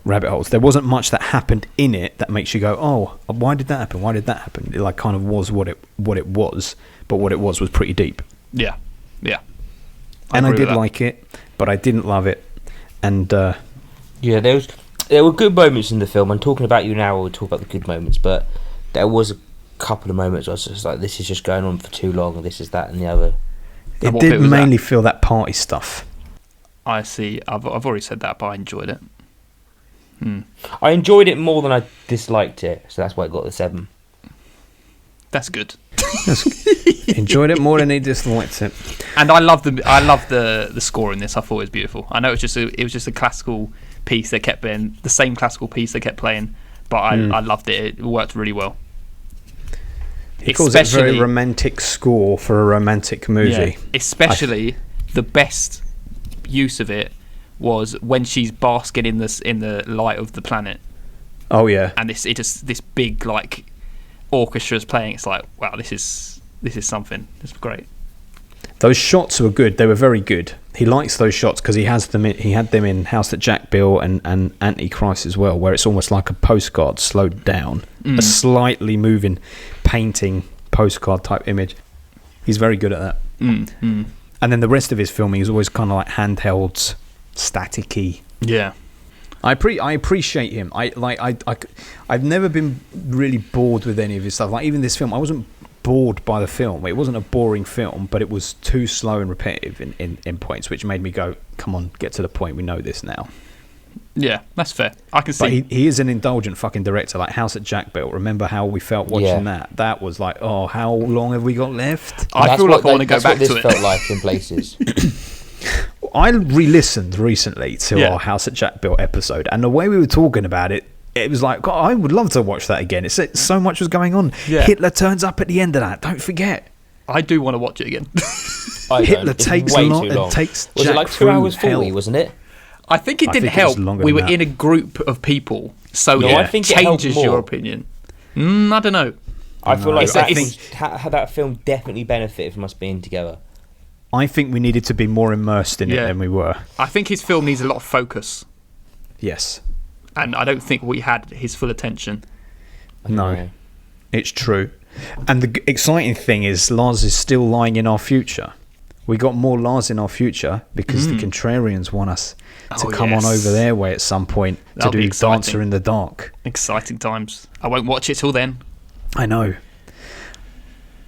rabbit holes. There wasn't much that happened in it that makes you go, oh, why did that happen? Why did that happen? It like kind of was what it was, but what it was pretty deep. Yeah. And I did like it, but I didn't love it. And yeah, there were good moments in the film. I'm talking about you now. We'll talk about the good moments, but there was a couple of moments where I was just like, this is just going on for too long, and this is that and the other. It did mainly feel that party stuff. I see. I've already said that, but I enjoyed it. I enjoyed it more than I disliked it, so that's why I got the 7. That's good. Enjoyed it more than he disliked it. And I love the score in this. I thought it was beautiful. I know it was just a classical piece they kept playing, the same classical piece they kept playing, but I loved it. It worked really well. He calls it a very romantic score for a romantic movie. Yeah, especially the best use of it was when she's basking in the light of the planet. Oh yeah. And this big like orchestra's playing. It's like, wow, this is something. It's great. Those shots were good. They were very good. He likes those shots because he had them in House That Jack Built and Antichrist as well, where it's almost like a postcard slowed down, a slightly moving painting postcard type image. He's very good at that. And then the rest of his filming is always kind of like handheld, staticky. Yeah. I appreciate him. I've never been really bored with any of his stuff. Like even this film, I wasn't bored by the film. It wasn't a boring film, but it was too slow and repetitive in points, which made me go, come on, get to the point. We know this now. Yeah, that's fair. I can see. But he is an indulgent fucking director. Like House That Jack Built. Remember how we felt watching that? That was like, oh, how long have we got left? I feel like I want to go back to it. That's what this felt like in places. I re-listened recently to our House That Jack Built episode, and the way we were talking about it, it was like, God, I would love to watch that again. It's so much was going on. Yeah. Hitler turns up at the end of that. Don't forget. I do want to watch it again. Hitler takes a lot and takes was Jack it like 2 hours 40, hell. wasn't it? I think it didn't help. We were in a group of people, so I think it changes your opinion. I don't know. I feel like that film definitely benefited from us being together. I think we needed to be more immersed in it than we were. I think his film needs a lot of focus. Yes. And I don't think we had his full attention. No, it's true. And the exciting thing is Lars is still lying in our future. We got more Lars in our future because the Contrarians want us to come on over their way at some point to do Dancer in the Dark. Exciting times. I won't watch it till then. I know.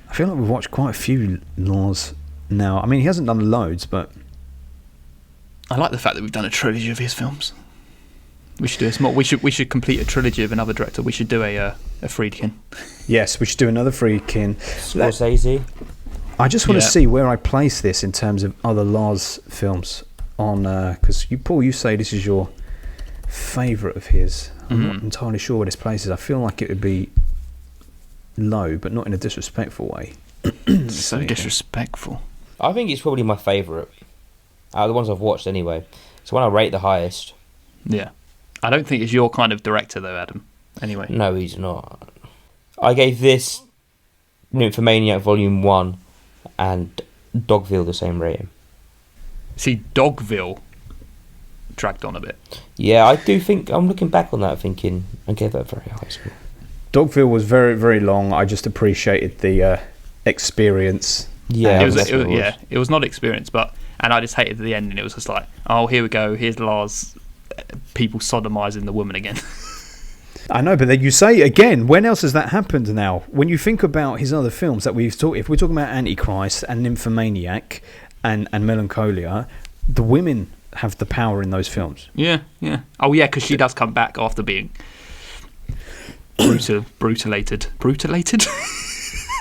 I feel like we've watched quite a few Lars now. I mean, he hasn't done loads, but I like the fact that we've done a trilogy of his films. We should do a small. We should complete a trilogy of another director. We should do a Friedkin. Yes, we should do another Friedkin. Scorsese. I just want to see where I place this in terms of other Lars films on, because Paul, you say this is your favourite of his. I'm not entirely sure where this places. I feel like it would be low, but not in a disrespectful way. So disrespectful. I think it's probably my favourite out of the ones I've watched anyway. It's the one I rate the highest. Yeah. I don't think it's your kind of director though, Adam. Anyway. No, he's not. I gave this Nymphomaniac Volume 1 and Dogville the same rating. See, Dogville dragged on a bit. Yeah, I do think, I'm looking back on that thinking I gave that a very high score. Dogville was very, very long. I just appreciated the experience. Yeah, it was not experience, and I just hated the ending. It was just like, oh, here we go. Here's Lars, people sodomizing the woman again. I know, but then you say again, when else has that happened now? When you think about his other films that we've talked, if we're talking about Antichrist and Nymphomaniac and Melancholia, the women have the power in those films. Yeah. Oh yeah, because she does come back after being brutalated.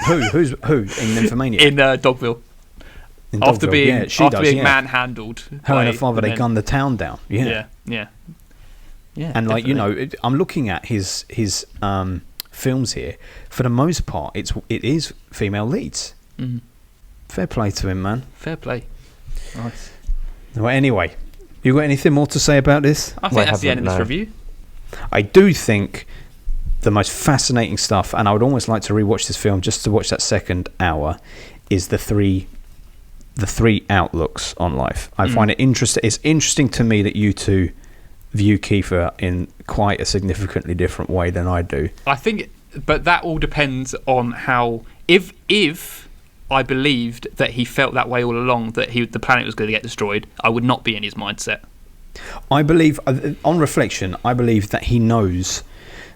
Who in Nymphomaniac? In Dogville. In After Dogville, being she does, manhandled. Her and her father, they gunned the town down. Yeah. And like, I'm looking at his films here. For the most part, it is female leads. Mm. Fair play to him, man. Fair play. Nice. Well, anyway, you got anything more to say about this? I think that's the end of this review. I do think the most fascinating stuff, and I would almost like to rewatch this film just to watch that second hour, is the three outlooks on life. I find it interesting. It's interesting to me that you two view Kiefer in quite a significantly different way than I do. I think, but that all depends on how. If I believed that he felt that way all along, that the planet was going to get destroyed, I would not be in his mindset. I believe, on reflection, I believe that he knows,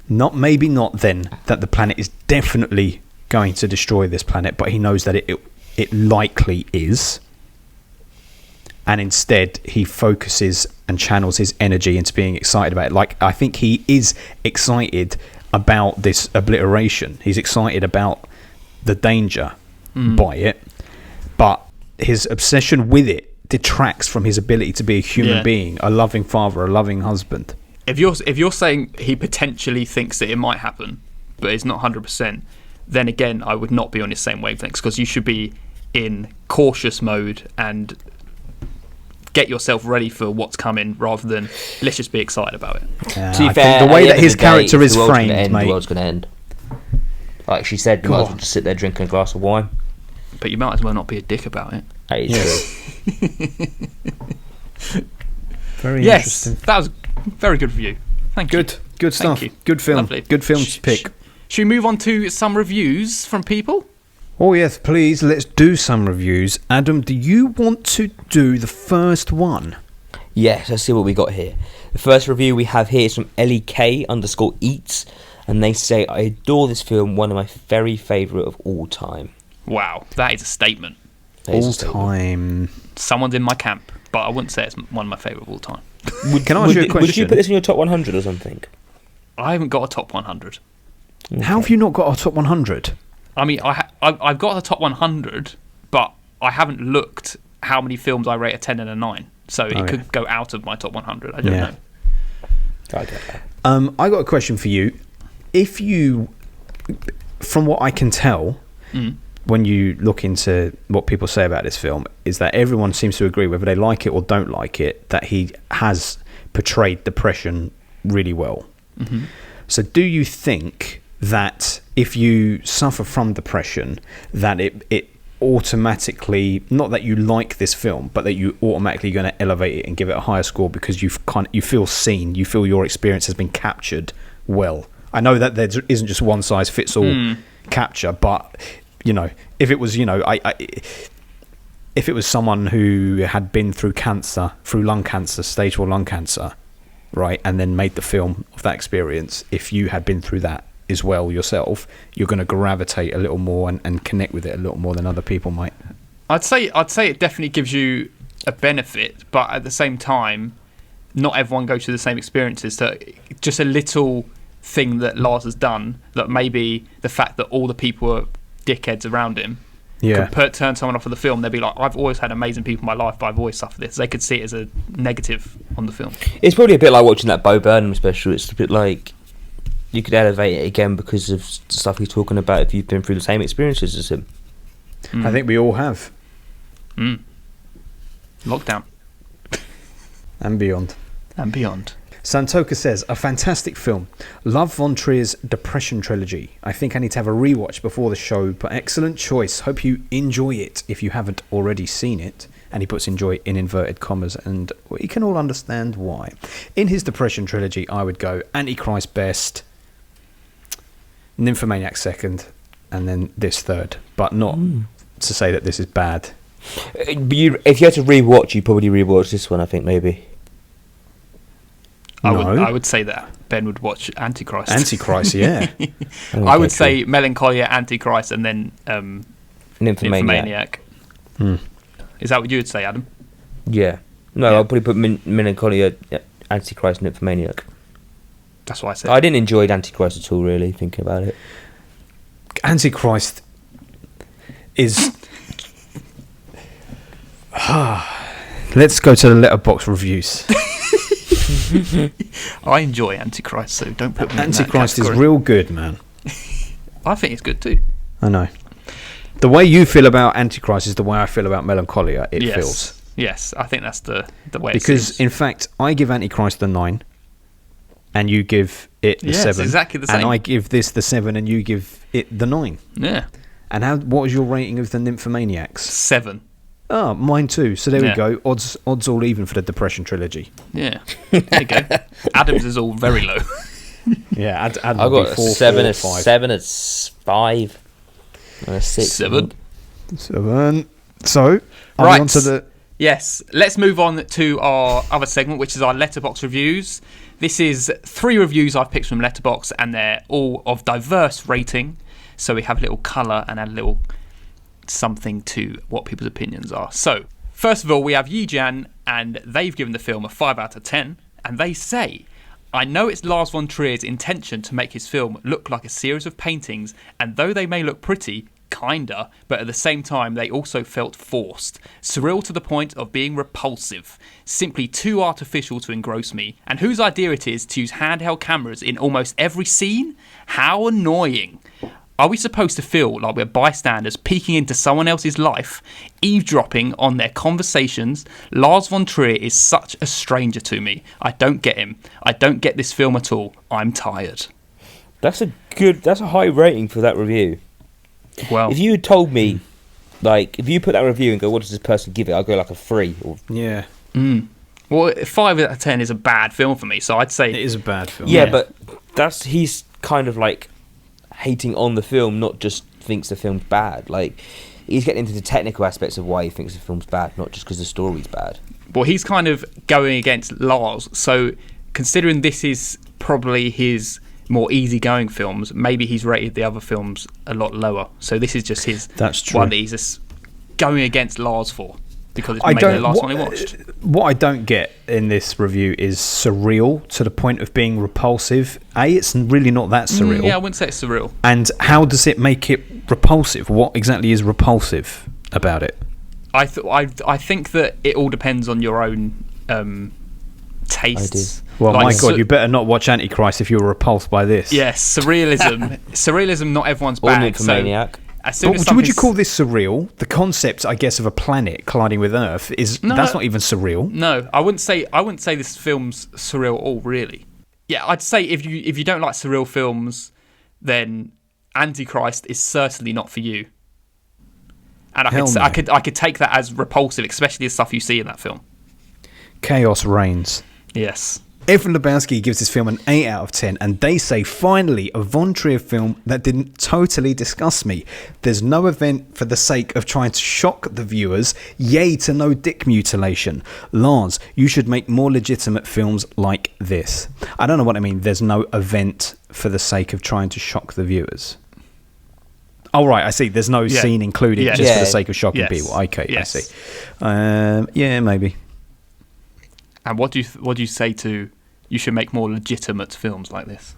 not that the planet is definitely going to destroy this planet, but he knows that it likely is. And instead, he focuses and channels his energy into being excited about it. Like, I think he is excited about this obliteration. He's excited about the danger by it. But his obsession with it detracts from his ability to be a human being, a loving father, a loving husband. If you're saying he potentially thinks that it might happen, but it's not 100%, then again, I would not be on his same wavelengths, because you should be in cautious mode and get yourself ready for what's coming, rather than let's just be excited about it. To be fair, the way that his character is framed, mate, the world's going to end. Like she said, you might as well just sit there drinking a glass of wine. But you might as well not be a dick about it. That is true. Very interesting. That was a very good review. Thank you. Good stuff. Thank you. Good film. Lovely. Good film to pick. Should we move on to some reviews from people? Oh yes, please. Let's do some reviews. Adam, do you want to do the first one? Yes, let's see what we got here. The first review we have here is from LEK_eats, and they say, I adore this film, one of my very favourite of all time. Wow, that is a statement. All time. Someone's in my camp, but I wouldn't say it's one of my favourite of all time. Can I ask you a question? Would you put this in your top 100 or something? I haven't got a top 100. Okay. How have you not got a top 100? I mean, I've got a top 100, but I haven't looked how many films I rate a 10 and a 9. So it could go out of my top 100. I don't know. I get that. I got a question for you. If you, from what I can tell, when you look into what people say about this film, is that everyone seems to agree, whether they like it or don't like it, that he has portrayed depression really well. Mm-hmm. So do you think that if you suffer from depression, that it automatically, not that you like this film, but that you automatically going to elevate it and give it a higher score because you feel seen, you feel your experience has been captured well? I know that there isn't just one size fits all capture, but if it was, if it was someone who had been through lung cancer, stage 4 lung cancer, right, and then made the film of that experience, if you had been through that as well yourself, you're going to gravitate a little more and connect with it a little more than other people might. I'd say it definitely gives you a benefit, but at the same time, not everyone goes through the same experiences. So just a little thing that Lars has done, that maybe the fact that all the people are dickheads around him could turn someone off of the film. They'd be like, I've always had amazing people in my life, but I've always suffered this. They could see it as a negative on the film. It's probably a bit like watching that Bo Burnham special. It's a bit like you could elevate it again because of stuff he's talking about if you've been through the same experiences as him. I think we all have. Lockdown. And beyond. Santoka says, a fantastic film. Love Von Trier's Depression trilogy. I think I need to have a rewatch before the show, but excellent choice. Hope you enjoy it if you haven't already seen it. And he puts enjoy in inverted commas, and we can all understand why. In his Depression trilogy, I would go Antichrist best, Nymphomaniac second, and then this third. But not to say that this is bad. If you had to rewatch, you'd probably rewatch this one, I think, maybe. I would say that Ben would watch Antichrist. Antichrist, yeah. I would say Melancholia, Antichrist, and then Nymphomaniac. Is that what you would say, Adam? Yeah. No, I'll probably put Melancholia, Antichrist, Nymphomaniac. That's what I said. I didn't enjoy Antichrist at all, really, thinking about it. Antichrist is... Let's go to the letterbox reviews. I enjoy Antichrist, so don't put me Antichrist in that is category. real good, man. I think it's good too. I know. The way you feel about Antichrist is the way I feel about Melancholia. It feels. Yes, I think that's the way. Because it seems. in fact, I give Antichrist the 9, and you give it the 7. Exactly the same. And I give this the 7, and you give it the 9. Yeah. And what was your rating of the Nymphomaniacs? 7. Oh, mine too. So there we Yeah. go. Odds all even for the Depression trilogy. Yeah. There you go. Adams is all very low. Yeah, I've got a 7, a 7, a 5, and a 6. 7. 7. So, are Right. we on to the... Yes, let's move on to our other segment, which is our Letterbox reviews. This is 3 reviews I've picked from Letterbox, and they're all of diverse rating. So we have a little colour and a little something to what people's opinions are. So, first of all, we have Yijan, and they've given the film a 5 out of 10, and they say, I know it's Lars von Trier's intention to make his film look like a series of paintings, and though they may look pretty, kinda, but at the same time they also felt forced, surreal to the point of being repulsive, simply too artificial to engross me. And whose idea it is to use handheld cameras in almost every scene? How annoying. Are we supposed to feel like we're bystanders peeking into someone else's life, eavesdropping on their conversations? Lars von Trier is such a stranger to me. I don't get him. I don't get this film at all. I'm tired. That's a high rating for that review. Well, If you had told me, like, if you put that review and go, what does this person give it? I'll go like a 3. Or... Yeah. well, 5 out of 10 is a bad film for me, so I'd say... It is a bad film. Yeah, but he's kind of like hating on the film, not just thinks the film's bad. Like, he's getting into the technical aspects of why he thinks the film's bad, not just because the story's bad. Well, he's kind of going against Lars, so considering this is probably his more easygoing films, maybe he's rated the other films a lot lower. So this is just his one that he's just going against Lars for, because it's maybe the last one he watched. What I don't get in this review is surreal to the point of being repulsive. It's really not that surreal. Yeah, I wouldn't say it's surreal. And how does it make it repulsive? What exactly is repulsive about it? I think that it all depends on your own tastes. Well, like, my God, you better not watch Antichrist if you're repulsed by this. Yes, surrealism, not everyone's bag. Nymphomaniac. So, would you call this surreal? The concept, I guess, of a planet colliding with Earth that's not even surreal. No, I wouldn't say this film's surreal at all, really. Yeah, I'd say if you don't like surreal films, then Antichrist is certainly not for you. And I could take that as repulsive, especially the stuff you see in that film. Chaos reigns. Yes. Evan Lebowski gives this film an 8 out of 10, and they say, finally, a Von Trier film that didn't totally disgust me. There's no event for the sake of trying to shock the viewers. Yay to no dick mutilation. Lars, you should make more legitimate films like this. I don't know what I mean. There's no event for the sake of trying to shock the viewers. Oh, right, I see. There's no scene included just for the sake of shocking people. Okay, yes. I see. Yeah, maybe. And what do you say to you should make more legitimate films like this?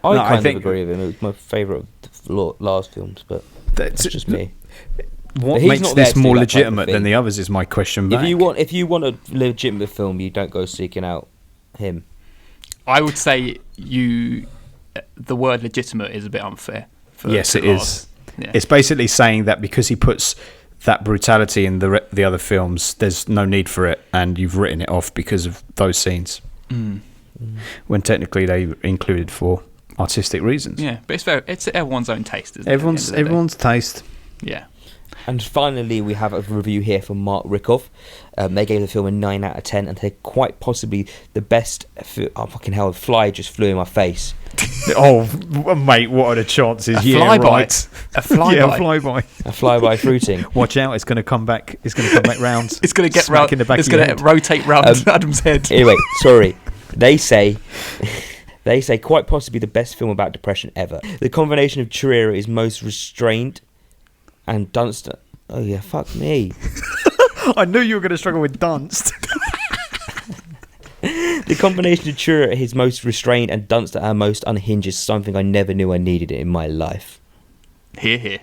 I think agree with him. It was my favourite of Lars films, but that's just me. What makes this more legitimate than the others is my question back. If you want a legitimate film, you don't go seeking out him. I would say the word legitimate is a bit unfair. Yes, it Lars. is. Yeah. It's basically saying that because he puts that brutality in the other films, there's no need for it, and you've written it off because of those scenes. When technically they included for artistic reasons. Yeah, but it's everyone's own taste, isn't it? Everyone's taste. Yeah. And finally, we have a review here from Mark Rickoff. They gave the film a 9 out of 10, and they're quite possibly the best. Oh, fucking hell, a fly just flew in my face. Oh, mate, what are the chances? A flyby. Right. A flyby. Yeah, a flyby. A flyby fruiting. Watch out, it's going to come back. It's going to come back round. It's going to get round in the back. It's going to rotate round Adam's head. Anyway, sorry. They say quite possibly the best film about depression ever. The combination of Trier is most restrained and Dunstan. Oh yeah, fuck me. I knew you were going to struggle with Dunst. The combination of Chur at his most restrained and Dunst at our most unhinged is something I never knew I needed in my life. Here, here.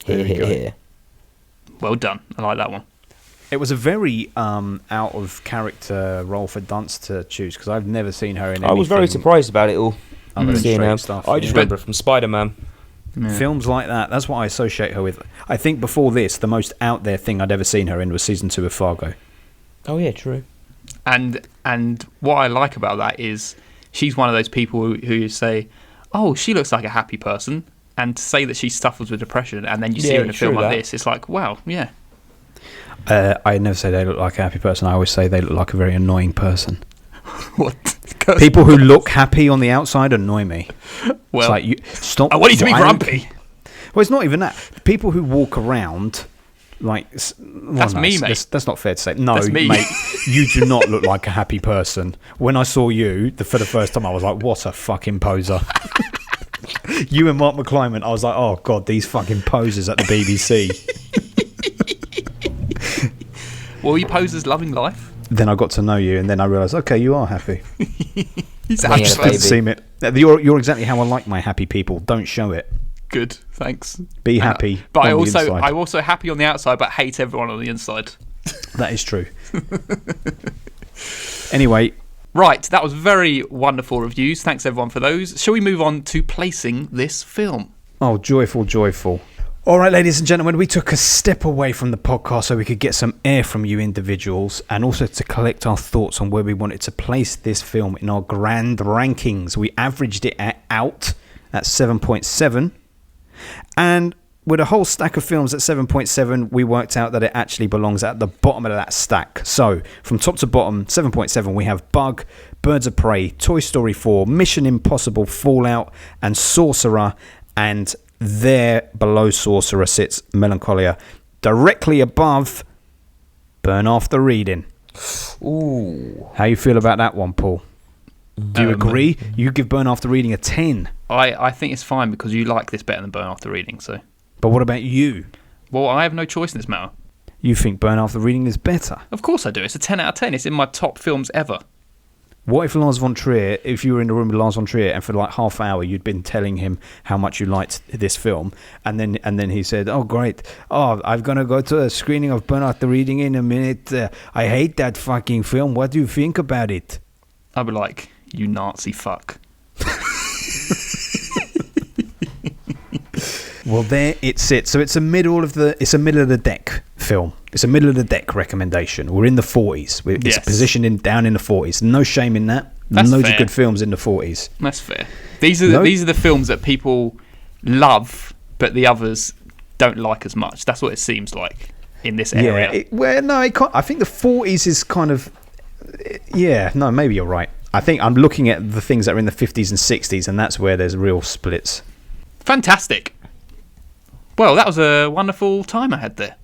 Here. Well done. I like that one. It was a very out of character role for Dunst to choose because I've never seen her in anything. I was very surprised about it all. Seeing her stuff. I just remember her from Spider-Man. Yeah. Films like that, that's what I associate her with. I think before this, the most out there thing I'd ever seen her in was season 2 of Fargo. Oh yeah, true. And what I like about that is she's one of those people who say, oh, she looks like a happy person, and to say that she suffers with depression, and then you see her in a film like this, it's like, wow, yeah. I never say they look like a happy person. I always say they look like a very annoying person. What? People who look happy on the outside annoy me. Well, it's like, stop. I want you to be grumpy. Well, it's not even that. People who walk around like... That's me, mate. That's not fair to say. No, that's me. Mate, you do not look like a happy person. When I saw you for the first time, I was like, what a fucking poser. You and Mark McClymont, I was like, oh, God, these fucking posers at the BBC. Were you posers loving life? Then I got to know you, and then I realised, okay, you are happy. He's happy. Just didn't seem it. You're exactly how I like my happy people. Don't show it. Good, thanks. Be happy. But I'm also happy on the outside, but hate everyone on the inside. That is true. Anyway. Right, that was very wonderful reviews. Thanks everyone for those. Shall we move on to placing this film? Oh, joyful, joyful. All right, ladies and gentlemen, we took a step away from the podcast so we could get some air from you individuals and also to collect our thoughts on where we wanted to place this film in our grand rankings. We averaged it out at 7.7. And with a whole stack of films at 7.7, we worked out that it actually belongs at the bottom of that stack. So, from top to bottom, 7.7, we have Bug, Birds of Prey, Toy Story 4, Mission Impossible, Fallout, and Sorcerer. And there, below Sorcerer, sits Melancholia. Directly above, Burn After Reading. Ooh. How you feel about that one, Paul? Do you agree? You give Burn After Reading a 10. I think it's fine because you like this better than Burn After Reading, so... But what about you? Well, I have no choice in this matter. You think Burn After Reading is better? Of course I do. It's a 10 out of 10. It's in my top films ever. What if Lars von Trier, if you were in the room with Lars von Trier and for like half an hour you'd been telling him how much you liked this film and then he said, oh great, I'm going to go to a screening of Burn After Reading in a minute. I hate that fucking film. What do you think about it? I'd be like, you Nazi fuck. Well, there it sits. So it's a middle of the deck film. It's a middle of the deck recommendation. We're in the 40s. It's positioned down in the 40s. No shame in that. That's loads fair. of good films in the 40s. That's fair. These are the films that people love, but the others don't like as much. That's what it seems like in this area. I think the 40s is kind of... Yeah, no, maybe you're right. I think I'm looking at the things that are in the 50s and 60s, and that's where there's real splits. Fantastic. Well, that was a wonderful time I had there.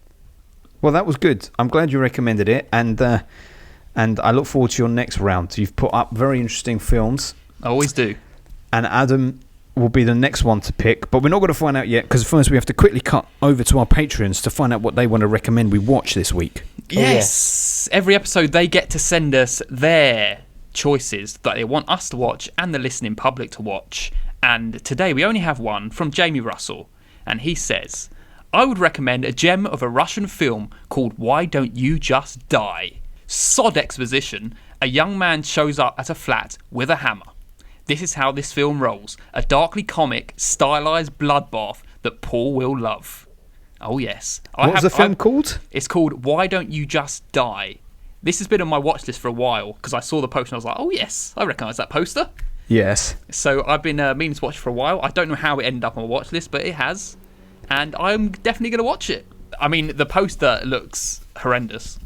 Well, that was good. I'm glad you recommended it, and I look forward to your next round. You've put up very interesting films. I always do. And Adam will be the next one to pick, but we're not going to find out yet, because first we have to quickly cut over to our Patreons to find out what they want to recommend we watch this week. Yes. Every episode they get to send us their choices that they want us to watch and the listening public to watch. And today we only have one from Jamie Russell. And he says, I would recommend a gem of a Russian film called Why Don't You Just Die? Sod exposition, a young man shows up at a flat with a hammer. This is how this film rolls. A darkly comic, stylized bloodbath that Paul will love. Oh yes. What was the film called? It's called Why Don't You Just Die? This has been on my watch list for a while because I saw the poster and I was like, oh yes, I recognise that poster. Yes. So I've been meaning to watch it for a while. I don't know how it ended up on my watch list, but it has. And I'm definitely going to watch it. I mean, the poster looks horrendous.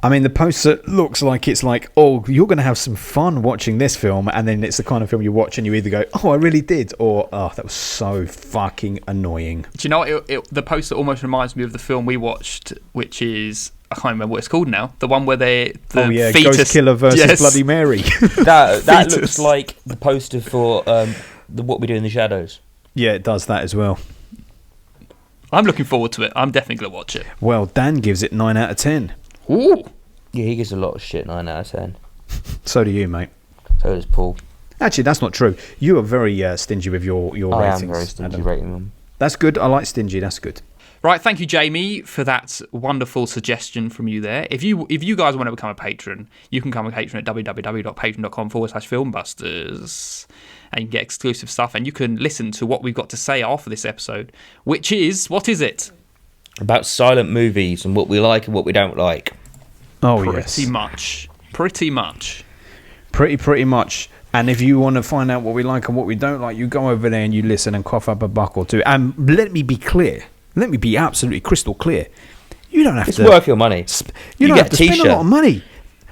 I mean, the poster looks like it's like, oh, you're going to have some fun watching this film. And then it's the kind of film you watch and you either go, oh, I really did. Or, oh, that was so fucking annoying. Do you know what? The poster almost reminds me of the film we watched, which is... I can't remember what it's called now. The one where fetus... Ghost Killer versus Bloody Mary. that looks like the poster for What We Do in the Shadows. Yeah, it does that as well. I'm looking forward to it. I'm definitely going to watch it. Well, Dan gives it 9 out of 10. Ooh. Yeah, he gives a lot of shit 9 out of 10. So do you, mate. So does Paul. Actually, that's not true. You are very stingy with your I ratings. am very stingy Adam. rating them. That's good. I like stingy. That's good. Right, thank you, Jamie, for that wonderful suggestion from you there. If you guys want to become a patron, you can become a patron at www.patreon.com/filmbusters, and you can get exclusive stuff, and you can listen to what we've got to say after this episode, which is, what is it? About silent movies and what we like and what we don't like. Oh, Pretty yes. much. Pretty much. Pretty much. And if you want to find out what we like and what we don't like, you go over there and you listen and cough up a buck or two. And let me be clear. Let me be absolutely crystal clear. You don't have It's to. worth your money. You don't get have to a spend a lot of money.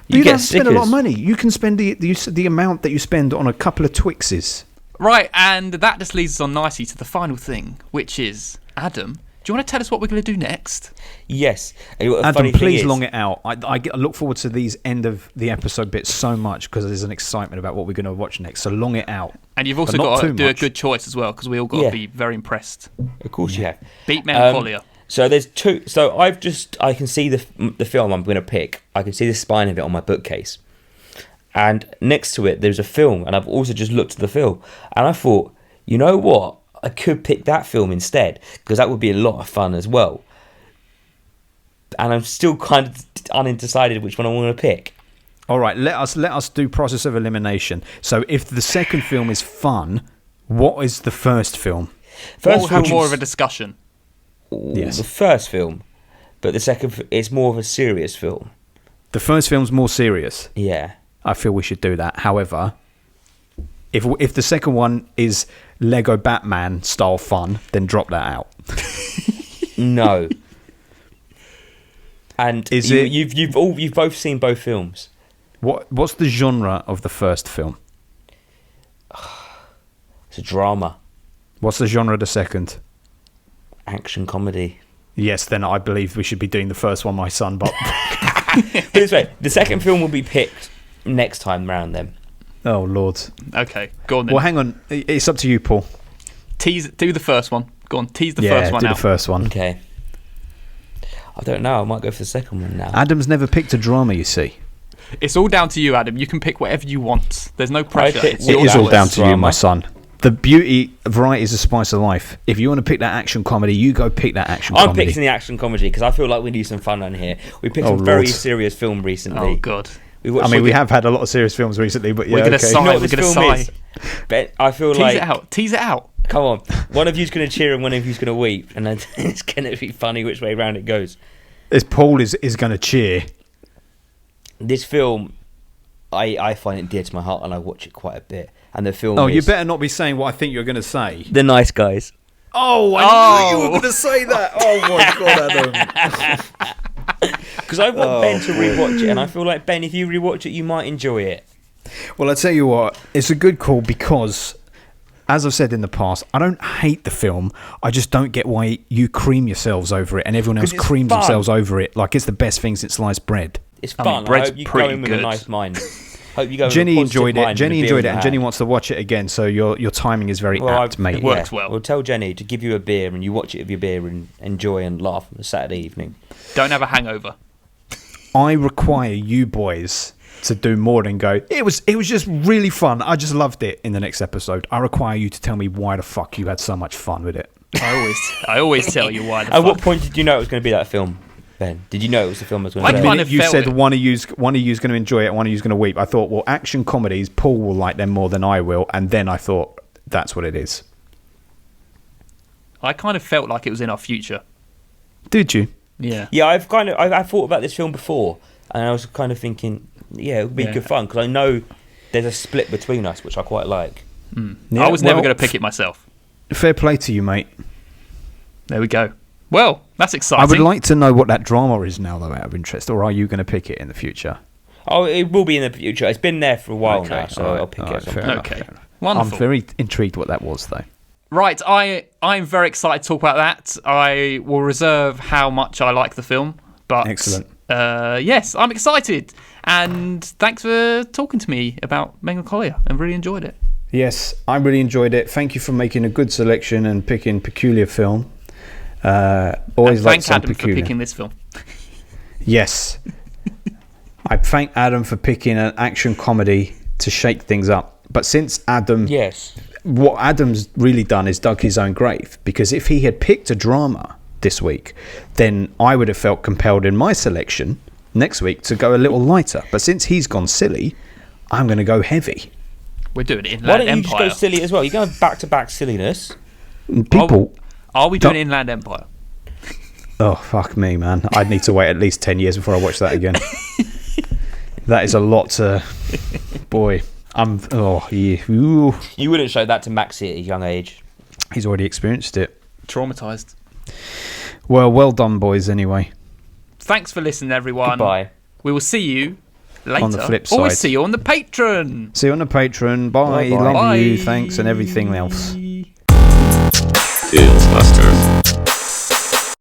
You don't get have to spend a lot of stickers. money. You can spend the amount that you spend on a couple of Twixes. Right, and that just leads us on nicely to the final thing, which is, Adam, do you want to tell us what we're going to do next? Yes. And what the Adam, funny thing please is, long it out. I look forward to these end of the episode bits so much because there's an excitement about what we're going to watch next. So long it out. And you've also But not got to too do a much. good choice as well, because we all got Yeah. to be very impressed. Of course you have. Beat Melancholia. So there's two. So I can see the film I'm going to pick. I can see the spine of it on my bookcase, and next to it there's a film, and I've also just looked at the film, and I thought, you know what, I could pick that film instead because that would be a lot of fun as well. And I'm still kind of undecided which one I want to pick. All right, let us do process of elimination. So if the second film is fun, what is the first film? We'll First have film, more of a discussion. Yes. the first film, but the second is more of a serious film. The first film's more serious. Yeah. I feel we should do that. However, if the second one is Lego Batman style fun, then drop that out. No. And Is you, it- you've both seen both films. What's the genre of the first film? It's a drama, What's the genre of the second? action comedy. Yes, then I believe we should be doing the first one, my son. But Put it this way, the second film will be picked next time round then. oh lord. Okay, go on then. Well, hang on. It's up to you, Paul. Do the first one. Go on, tease the Yeah, first one do out. the first one. Okay. I don't know, I might go for the second one now. Adam's never picked a drama, you see. It's all down to you, Adam. You can pick whatever you want. There's no pressure. picked It's It your is all choice. down to you, drama. my son. The beauty, variety is the spice of life. If you want to pick that action comedy, you go pick that action I'm comedy. picking the action comedy because I feel like we need some fun on here. We picked Oh, some very Lord. serious film recently. Oh, God. We watched I mean, we something- have had a lot of serious films recently, but yeah, We're gonna okay. sigh. You know what We're this gonna film sigh. is? But I feel Tease like it out. Tease it out. come on, one of you's going to cheer and one of you's going to weep, and then it's going to be funny which way round it goes. As Paul is going to cheer. This film, I find it dear to my heart, and I watch it quite a bit. And the film Oh, is you better not be saying what I think you're going to say. The Nice Guys. Oh, I knew you were going to say that. Oh my God, Adam. Because I want Ben to rewatch it, and I feel like, Ben, if you rewatch it, you might enjoy it. Well, I tell you what, it's a good call because, as I've said in the past, I don't hate the film. I just don't get why you cream yourselves over it and everyone else 'Cause it's creams fun. themselves over it like it's the best thing since sliced bread. It's I mean, fun. I, bread's hope you go pretty in with a good. nice mind. Hope you go with Jenny a positive enjoyed it. mind and Jenny a beer enjoyed in it, your and Jenny hand. wants to watch it again. So your timing is very Well, apt, mate. it works well. We'll tell Jenny to give you a beer and you watch it with your beer and enjoy and laugh on a Saturday evening. Don't have a hangover. I require you boys to do more than go. It was just really fun. I just loved it. In the next episode, I require you to tell me why the fuck you had so much fun with it. I always tell you why. The At fuck. what point did you know it was going to be that film, Ben? Did you know it was the film that was going I to The be? kind minute of you felt said it. one of you's going to enjoy it, one of you's going to weep, I thought, well, action comedies, Paul will like them more than I will, and then I thought that's what it is. I kind of felt like it was in our future. Did you? Yeah. Yeah, I've thought about this film before, and I was kind of thinking, yeah, it would be Yeah. good fun because I know there's a split between us, which I quite like. Yeah, I was never well, going to pick it myself. Fair play to you, mate. There we go. Well, that's I exciting. would like to know what that drama is now, though, out of interest, or are you going to pick it in the future? Oh, it will be in the future. It's been there for a while Okay, now, so alright, I'll pick alright, it. At some fair point. enough, Okay. fair enough. Wonderful. I'm very intrigued what that was, though. Right, I'm very excited to talk about that. I will reserve how much I like the film, but Excellent. Yes, I'm excited, and thanks for talking to me about Melancholia. I really enjoyed it. Yes, I really enjoyed it. Thank you for making a good selection and picking peculiar film. Always And like thank some Adam peculiar. for picking this film. Yes, I thank Adam for picking an action comedy to shake things up. But since Adam... Yes. What Adam's really done is dug his own grave. Because if he had picked a drama this week, then I would have felt compelled in my selection next week to go a little lighter. But since he's gone silly, I'm going to go heavy. We're doing it in Why Inland don't you just Empire. go silly as well? You're going back-to-back silliness. People... Are we doing Inland Empire? Oh, fuck me, man. I'd need to wait at least 10 years before I watch that again. That is a lot to... Boy, I'm... Oh, yeah. Ooh. You wouldn't show that to Maxie at a young age. He's already experienced it. Traumatised. Well done, boys, anyway. Thanks for listening, everyone. Goodbye. We will see you later. On the flip Or we'll side. see you on the Patreon. See you on the Patreon. Bye. Bye-bye. Love you. Bye. Thanks and everything else. Fieldbuster.